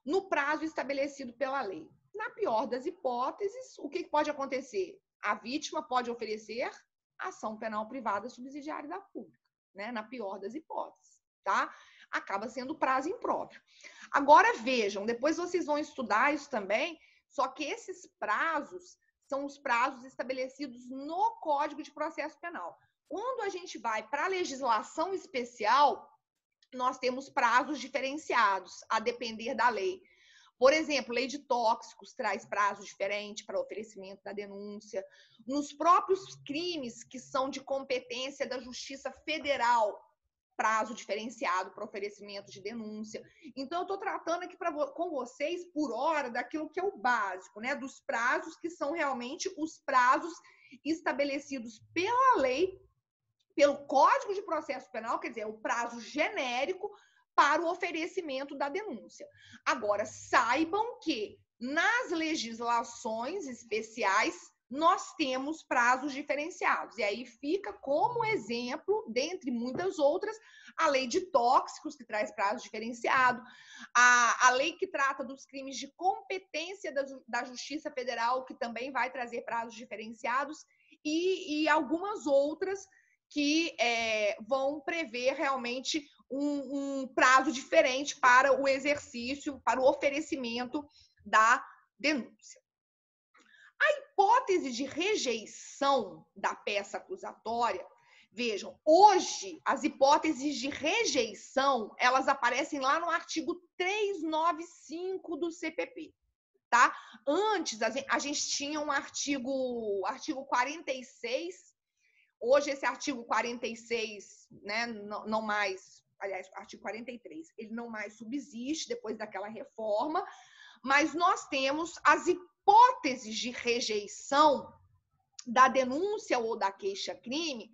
no prazo estabelecido pela lei? Na pior das hipóteses, o que pode acontecer? A vítima pode oferecer ação penal privada subsidiária da pública, né? Na pior das hipóteses, tá? Acaba sendo prazo impróprio. Agora vejam, depois vocês vão estudar isso também, só que esses prazos são os prazos estabelecidos no Código de Processo Penal. Quando a gente vai para a legislação especial, nós temos prazos diferenciados, a depender da lei. Por exemplo, lei de tóxicos traz prazo diferente para oferecimento da denúncia. Nos próprios crimes que são de competência da Justiça Federal, prazo diferenciado para oferecimento de denúncia. Então, eu estou tratando aqui com vocês, por hora, daquilo que é o básico, né? Dos prazos que são realmente os prazos estabelecidos pela lei, pelo Código de Processo Penal, quer dizer, o prazo genérico para o oferecimento da denúncia. Agora, saibam que nas legislações especiais nós temos prazos diferenciados. E aí fica como exemplo, dentre muitas outras, a lei de tóxicos, que traz prazo diferenciado, a lei que trata dos crimes de competência da Justiça Federal, que também vai trazer prazos diferenciados, e algumas outras que vão prever realmente um prazo diferente para o exercício, para o oferecimento da denúncia. A hipótese de rejeição da peça acusatória, vejam, hoje as hipóteses de rejeição, elas aparecem lá no artigo 395 do CPP, tá? Antes a gente tinha um artigo 46, hoje esse artigo 46, né, não mais, aliás, artigo 43, ele não mais subsiste depois daquela reforma, mas nós temos as hipóteses de rejeição da denúncia ou da queixa-crime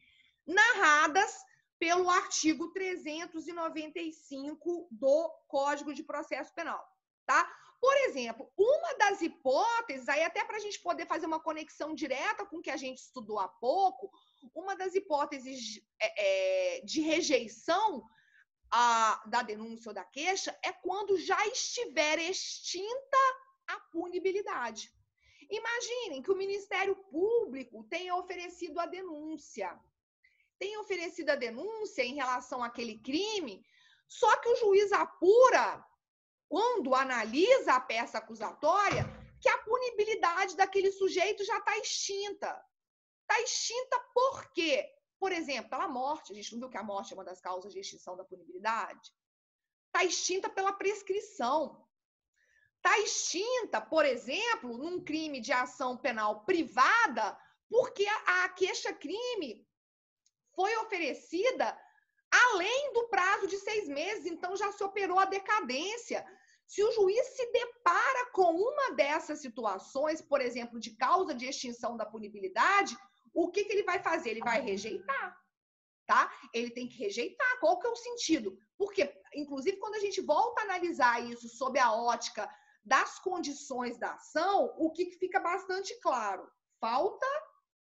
narradas pelo artigo 395 do Código de Processo Penal, tá? Por exemplo, uma das hipóteses, aí até para a gente poder fazer uma conexão direta com o que a gente estudou há pouco, uma das hipóteses de rejeição da denúncia ou da queixa é quando já estiver extinta a punibilidade. Imaginem que o Ministério Público tenha oferecido a denúncia. Em relação àquele crime, só que o juiz apura, quando analisa a peça acusatória, que a punibilidade daquele sujeito já está extinta. Está extinta por quê? Por exemplo, pela morte. A gente não viu que a morte é uma das causas de extinção da punibilidade? Está extinta pela prescrição. Está extinta, por exemplo, num crime de ação penal privada, porque a queixa-crime foi oferecida além do prazo de 6 meses, então já se operou a decadência. Se o juiz se depara com uma dessas situações, por exemplo, de causa de extinção da punibilidade, o que ele vai fazer? Ele vai rejeitar, tá? Ele tem que rejeitar. Qual que é o sentido? Porque, inclusive, quando a gente volta a analisar isso sob a ótica das condições da ação, o que fica bastante claro? Falta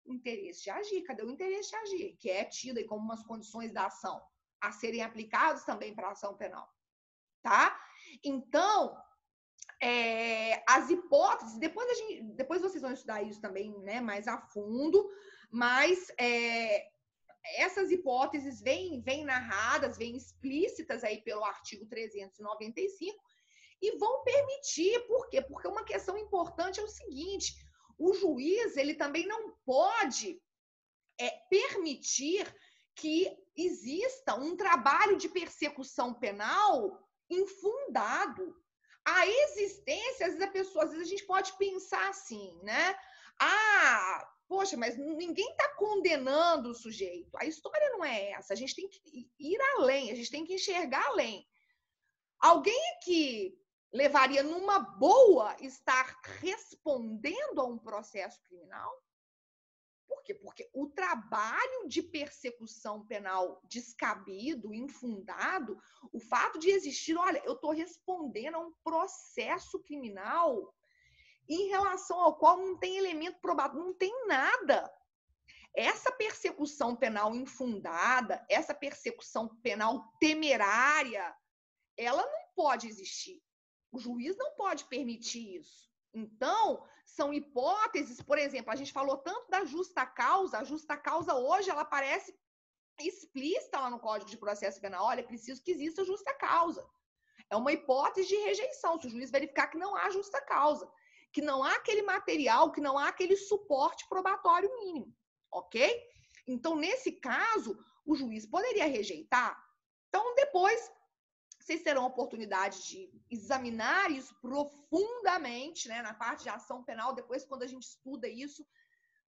interesse de agir. Cadê o interesse de agir? Que é tido aí como umas condições da ação a serem aplicadas também para a ação penal, tá? Então, as hipóteses, depois vocês vão estudar isso também, né, mais a fundo, mas essas hipóteses vêm narradas, vêm explícitas aí pelo artigo 395 e vão permitir, por quê? Porque uma questão importante é o seguinte, o juiz, ele também não pode permitir que exista um trabalho de persecução penal infundado. A existência, às vezes a gente pode pensar assim, né? Poxa, mas ninguém está condenando o sujeito. A história não é essa. A gente tem que ir além, a gente tem que enxergar além. Alguém que levaria numa boa estar respondendo a um processo criminal? Por quê? Porque o trabalho de persecução penal descabido, infundado, o fato de existir, olha, eu estou respondendo a um processo criminal em relação ao qual não tem elemento probado, não tem nada. Essa persecução penal infundada, essa persecução penal temerária, ela não pode existir. O juiz não pode permitir isso. Então, são hipóteses, por exemplo, a gente falou tanto da justa causa, a justa causa hoje ela aparece explícita lá no Código de Processo Penal, olha, é preciso que exista justa causa. É uma hipótese de rejeição, se o juiz verificar que não há justa causa, que não há aquele material, que não há aquele suporte probatório mínimo, ok? Então, nesse caso, o juiz poderia rejeitar. Então, depois vocês terão a oportunidade de examinar isso profundamente, né, na parte de ação penal. Depois, quando a gente estuda isso,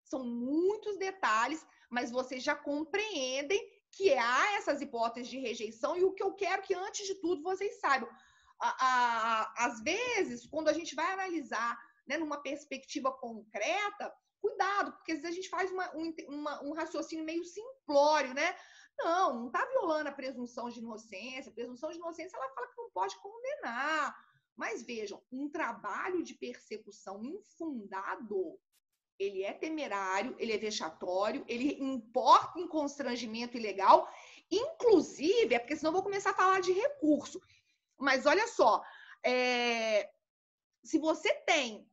são muitos detalhes, mas vocês já compreendem que há essas hipóteses de rejeição. E o que eu quero que, antes de tudo, vocês saibam. Às vezes, quando a gente vai analisar, né, numa perspectiva concreta, cuidado, porque às vezes a gente faz um raciocínio meio simplório, né? Não está violando a presunção de inocência. A presunção de inocência, ela fala que não pode condenar. Mas vejam, um trabalho de persecução infundado, ele é temerário, ele é vexatório, ele importa em constrangimento ilegal, inclusive, porque senão eu vou começar a falar de recurso. Mas olha só, se você tem...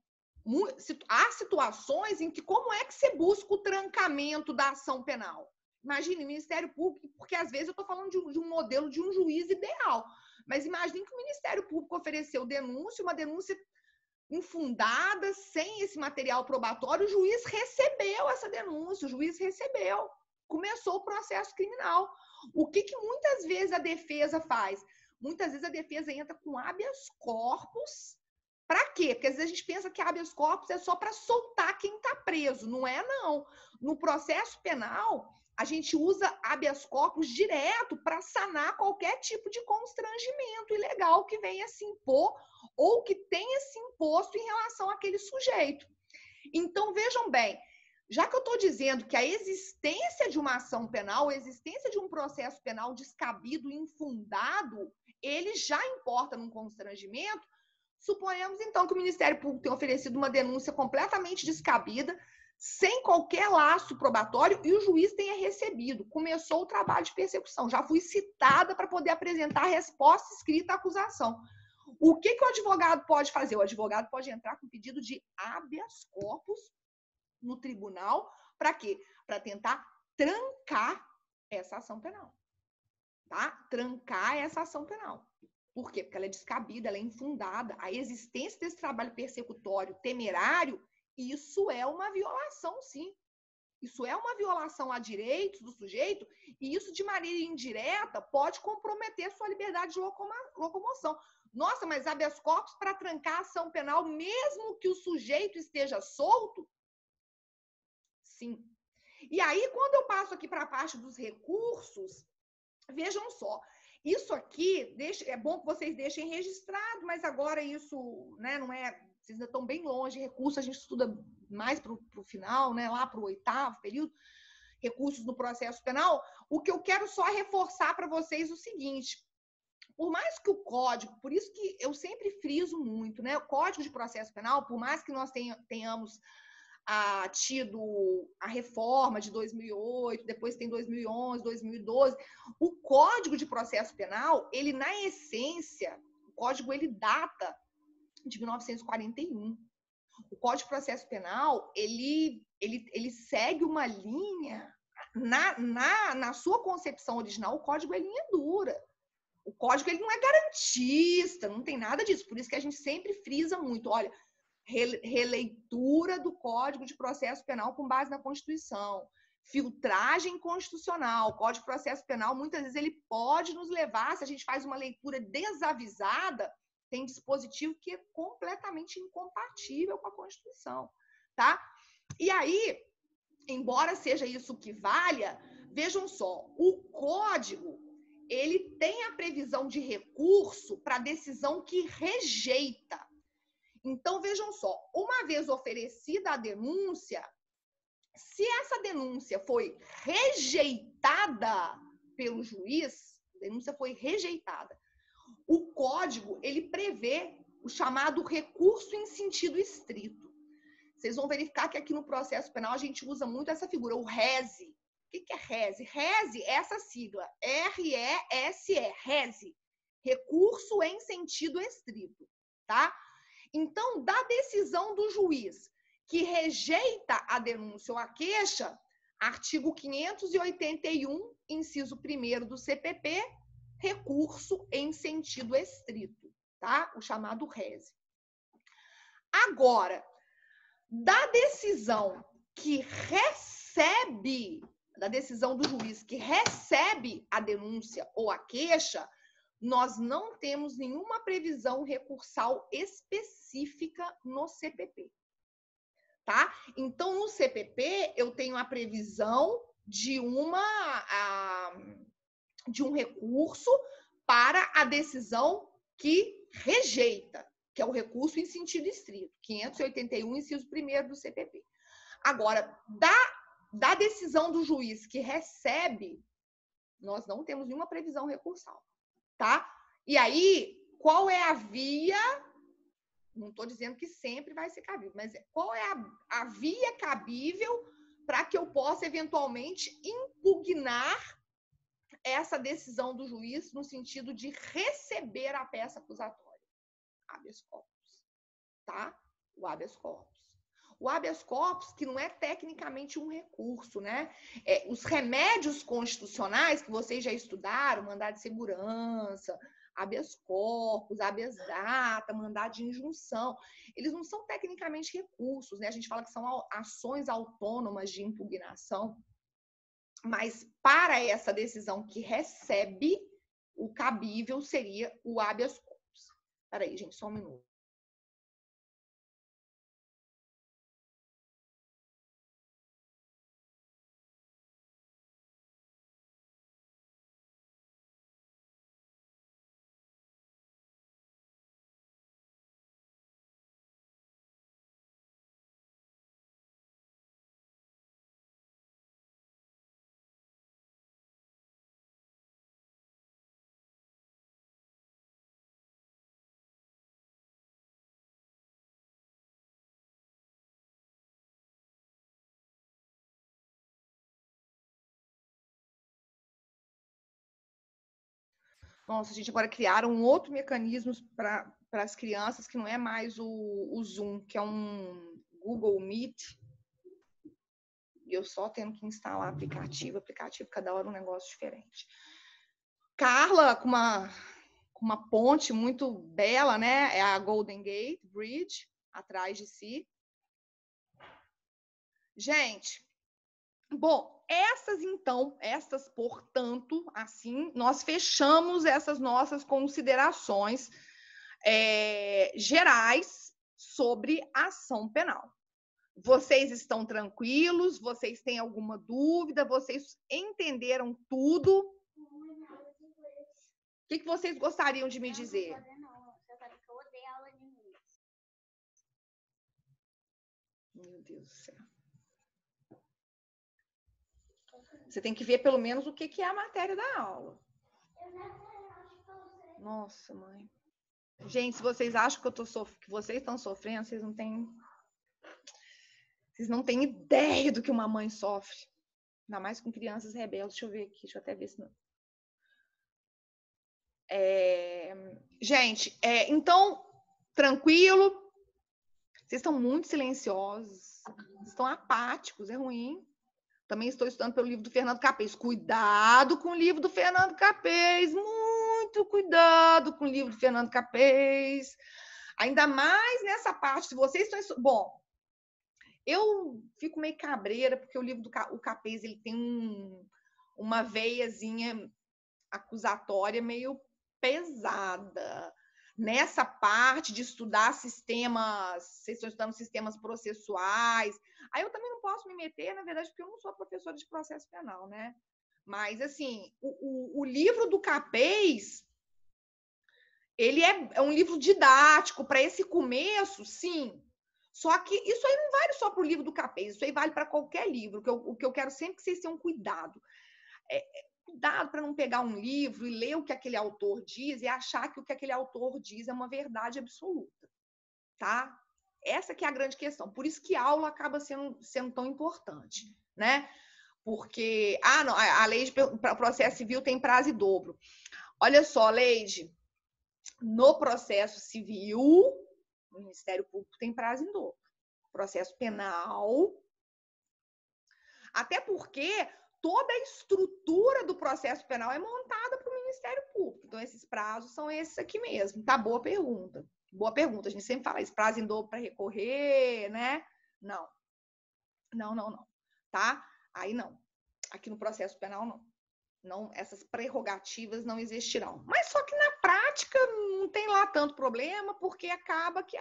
Há situações em que como é que você busca o trancamento da ação penal? Imagine, o Ministério Público, porque às vezes eu estou falando de um modelo de um juiz ideal, mas imagine que o Ministério Público ofereceu denúncia, uma denúncia infundada, sem esse material probatório, o juiz recebeu essa denúncia, o juiz recebeu, começou o processo criminal. O que muitas vezes a defesa faz? Muitas vezes a defesa entra com habeas corpus. Para quê? Porque às vezes a gente pensa que habeas corpus é só para soltar quem está preso. Não é, não. No processo penal, a gente usa habeas corpus direto para sanar qualquer tipo de constrangimento ilegal que venha se impor ou que tenha se imposto em relação àquele sujeito. Então, vejam bem, já que eu estou dizendo que a existência de uma ação penal, a existência de um processo penal descabido, infundado, ele já importa num constrangimento. Suponhamos, então, que o Ministério Público tenha oferecido uma denúncia completamente descabida, sem qualquer laço probatório, e o juiz tenha recebido. Começou o trabalho de persecução. Já fui citada para poder apresentar a resposta escrita à acusação. O que o advogado pode fazer? O advogado pode entrar com pedido de habeas corpus no tribunal. Para quê? Para tentar trancar essa ação penal. Tá? Trancar essa ação penal. Por quê? Porque ela é descabida, ela é infundada. A existência desse trabalho persecutório temerário, isso é uma violação, sim. Isso é uma violação a direitos do sujeito e isso, de maneira indireta, pode comprometer a sua liberdade de locomoção. Nossa, mas habeas corpus para trancar a ação penal, mesmo que o sujeito esteja solto? Sim. E aí, quando eu passo aqui para a parte dos recursos, vejam só, isso aqui, é bom que vocês deixem registrado, mas agora isso, né, não é, vocês ainda estão bem longe, recurso a gente estuda mais para o final, né, lá para o 8º período, recursos no processo penal. O que eu quero só reforçar para vocês é o seguinte, por mais que o código, por isso que eu sempre friso muito, né, o Código de Processo Penal, por mais que nós tenhamos tido a reforma de 2008, depois tem 2011, 2012. O Código de Processo Penal, ele na essência, o código ele data de 1941. O Código de Processo Penal, ele segue uma linha, na sua concepção original, o Código é linha dura. O Código ele não é garantista, não tem nada disso. Por isso que a gente sempre frisa muito, olha, releitura do Código de Processo Penal com base na Constituição, filtragem constitucional. O Código de Processo Penal, muitas vezes, ele pode nos levar, se a gente faz uma leitura desavisada, tem dispositivo que é completamente incompatível com a Constituição, tá? E aí, embora seja isso que valha, vejam só, o Código, ele tem a previsão de recurso para decisão que rejeita. Então, vejam só, uma vez oferecida a denúncia, se essa denúncia foi rejeitada pelo juiz, a denúncia foi rejeitada, o Código, ele prevê o chamado recurso em sentido estrito. Vocês vão verificar que aqui no processo penal a gente usa muito essa figura, o rese. O que é rese? Rese é essa sigla, R-E-S-E, rese, recurso em sentido estrito, tá? Então, da decisão do juiz que rejeita a denúncia ou a queixa, artigo 581, inciso 1º do CPP, recurso em sentido estrito, tá? O chamado rese. Agora, da decisão que recebe, da decisão do juiz que recebe a denúncia ou a queixa, nós não temos nenhuma previsão recursal específica no CPP, tá? Então, no CPP, eu tenho a previsão de um recurso para a decisão que rejeita, que é o recurso em sentido estrito, 581, inciso 1º do CPP. Agora, da decisão do juiz que recebe, nós não temos nenhuma previsão recursal, tá? E aí, qual é a via? Não estou dizendo que sempre vai ser cabível, mas qual é a via cabível para que eu possa, eventualmente, impugnar essa decisão do juiz no sentido de receber a peça acusatória? Habeas corpus, tá? O habeas corpus. O habeas corpus, que não é tecnicamente um recurso, né? Os remédios constitucionais que vocês já estudaram, mandado de segurança, habeas corpus, habeas data, mandado de injunção, eles não são tecnicamente recursos, né? A gente fala que são ações autônomas de impugnação, mas para essa decisão que recebe, o cabível seria o habeas corpus. Espera aí, gente, só um minuto. Nossa, a gente agora criaram um outro mecanismo para as crianças, que não é mais o Zoom, que é um Google Meet. E eu só tendo que instalar aplicativo, cada hora um negócio diferente. Carla, com uma ponte muito bela, né? É a Golden Gate Bridge, atrás de si. Gente, bom, estas, portanto, assim, nós fechamos essas nossas considerações gerais sobre a ação penal. Vocês estão tranquilos? Vocês têm alguma dúvida? Vocês entenderam tudo? O que vocês gostariam de me dizer? Meu Deus do céu. Você tem que ver pelo menos o que é a matéria da aula. Nossa, mãe. Gente, se vocês acham que vocês estão sofrendo, vocês não têm ideia do que uma mãe sofre. Ainda mais com crianças rebeldes. Deixa eu ver aqui, deixa eu até ver se não... Gente, então, Tranquilo? Vocês estão muito silenciosos, estão apáticos, é ruim. Também estou estudando pelo livro do Fernando Capês. Cuidado com o livro do Fernando Capês, muito cuidado com o livro do Fernando Capês. Ainda mais nessa parte, se vocês estão... Bom, eu fico meio cabreira, porque o livro do Capês, ele tem uma veiazinha acusatória meio pesada. Nessa parte de estudar sistemas, vocês estão estudando sistemas processuais. Aí eu também não posso me meter, na verdade, porque eu não sou professora de processo penal, né? Mas, assim, o livro do Capês, ele é um livro didático para esse começo, sim. Só que isso aí não vale só para o livro do Capês, isso aí vale para qualquer livro. O que eu quero sempre que vocês tenham cuidado. Cuidado para não pegar um livro e ler o que aquele autor diz e achar que o que aquele autor diz é uma verdade absoluta, tá? Essa que é a grande questão. Por isso que a aula acaba sendo tão importante, né? Porque, não, a lei para processo civil tem prazo em dobro. Olha só, Leide, no processo civil, o Ministério Público tem prazo em dobro. Processo penal, até porque toda a estrutura do processo penal é montada para o Ministério Público. Então, esses prazos são esses aqui mesmo. Tá? Boa pergunta. Boa pergunta. A gente sempre fala isso, prazo em dobro para recorrer, né? Não. Não. Tá? Aí não. Aqui no processo penal, não. Não, essas prerrogativas não existirão. Mas só que na prática não tem lá tanto problema, porque acaba que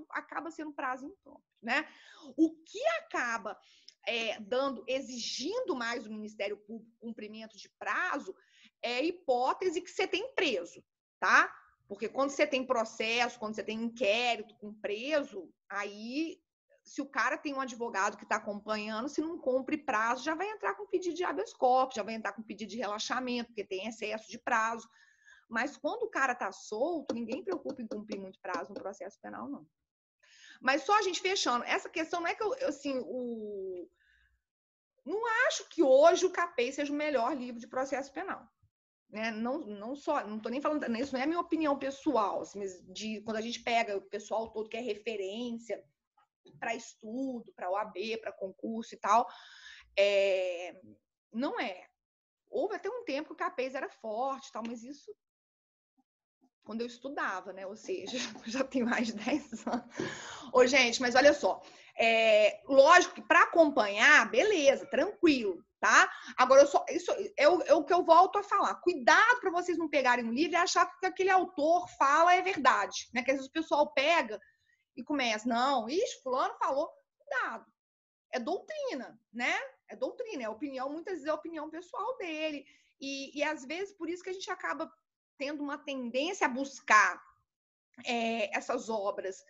acaba sendo prazo impróprio, né? O que acaba exigindo mais do Ministério Público cumprimento de prazo é a hipótese que você tem preso, tá? Porque quando você tem processo, quando você tem inquérito com preso, aí, se o cara tem um advogado que está acompanhando, se não cumpre prazo, já vai entrar com pedido de habeas corpus, já vai entrar com pedido de relaxamento, porque tem excesso de prazo. Mas quando o cara está solto, ninguém preocupa em cumprir muito prazo no processo penal, não. Mas só a gente fechando, essa questão não é que não acho que hoje o Capês seja o melhor livro de processo penal. Né? Não estou nem falando, isso não é a minha opinião pessoal, assim, mas quando a gente pega o pessoal todo que é referência para estudo, para OAB, para concurso e tal, não é. Houve até um tempo que o Capês era forte, tal, mas isso quando eu estudava, né? Ou seja, já tem mais de 10 anos. Ô, gente, mas olha só, lógico que para acompanhar, beleza, tranquilo, tá? Agora, isso é o que eu volto a falar. Cuidado para vocês não pegarem um livro e achar que aquele autor fala é verdade, né? Que às vezes o pessoal pega e começa, não, fulano falou, cuidado. É doutrina, né? É doutrina, é opinião, muitas vezes é opinião pessoal dele. E às vezes, por isso que a gente acaba tendo uma tendência a buscar essas obras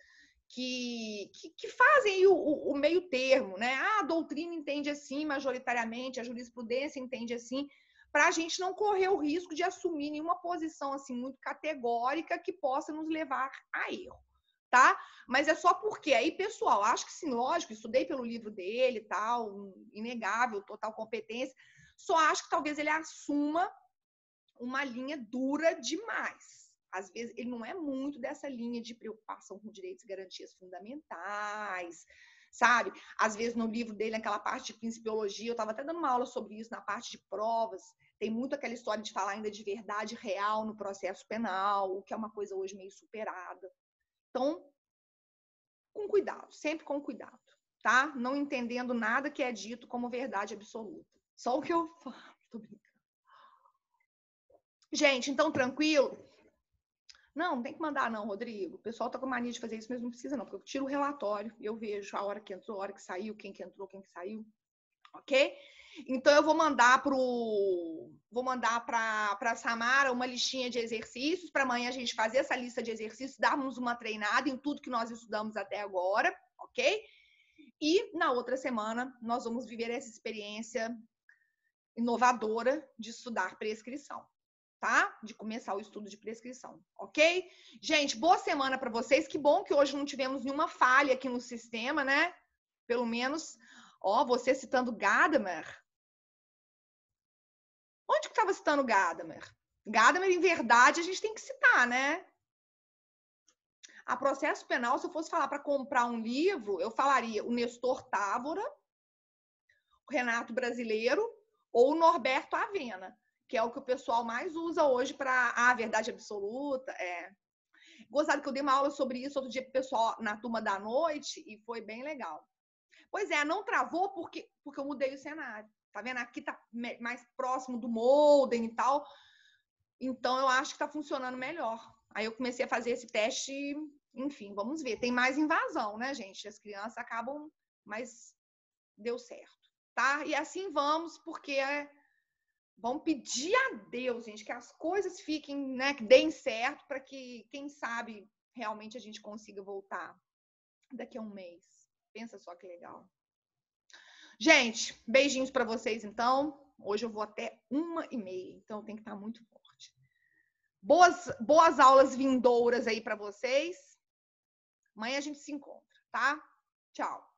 que fazem o meio termo, né? A doutrina entende assim, majoritariamente, a jurisprudência entende assim, para a gente não correr o risco de assumir nenhuma posição assim muito categórica que possa nos levar a erro, tá? Mas é só porque aí, pessoal, acho que sim, lógico, estudei pelo livro dele e tal, inegável, total competência, só acho que talvez ele assuma uma linha dura demais. Às vezes, ele não é muito dessa linha de preocupação com direitos e garantias fundamentais, sabe? Às vezes, no livro dele, naquela parte de principiologia, eu estava até dando uma aula sobre isso, na parte de provas, tem muito aquela história de falar ainda de verdade real no processo penal, o que é uma coisa hoje meio superada. Então, com cuidado, sempre com cuidado, tá? Não entendendo nada que é dito como verdade absoluta. Só o que eu falo, tô brincando. Gente, então, tranquilo? Não tem que mandar não, Rodrigo. O pessoal tá com mania de fazer isso, mas não precisa não, porque eu tiro o relatório e eu vejo a hora que entrou, a hora que saiu, quem que entrou, quem que saiu, ok? Então, eu vou mandar para a Samara uma listinha de exercícios, para amanhã a gente fazer essa lista de exercícios, darmos uma treinada em tudo que nós estudamos até agora, ok? E na outra semana, nós vamos viver essa experiência inovadora de estudar prescrição. Tá? De começar o estudo de prescrição, ok? Gente, boa semana para vocês. Que bom que hoje não tivemos nenhuma falha aqui no sistema, né? Pelo menos, você citando Gadamer. Onde que estava citando Gadamer? Gadamer, em verdade, a gente tem que citar, né? A processo penal, se eu fosse falar para comprar um livro, eu falaria o Nestor Távora, o Renato Brasileiro ou o Norberto Avena, que é o que o pessoal mais usa hoje para a verdade absoluta. Gostado que eu dei uma aula sobre isso outro dia para o pessoal na turma da noite e foi bem legal. Pois é, não travou porque eu mudei o cenário. Tá vendo? Aqui tá mais próximo do molden e tal. Então, eu acho que tá funcionando melhor. Aí eu comecei a fazer esse teste, enfim, vamos ver. Tem mais invasão, né, gente? As crianças acabam, mas deu certo, tá? E assim vamos, porque vamos pedir a Deus, gente, que as coisas fiquem, né, que deem certo para que, quem sabe, realmente a gente consiga voltar daqui a um mês. Pensa só que legal. Gente, beijinhos para vocês, então. Hoje eu vou até 1h30, então tem que estar muito forte. Boas aulas vindouras aí para vocês. Amanhã a gente se encontra, tá? Tchau.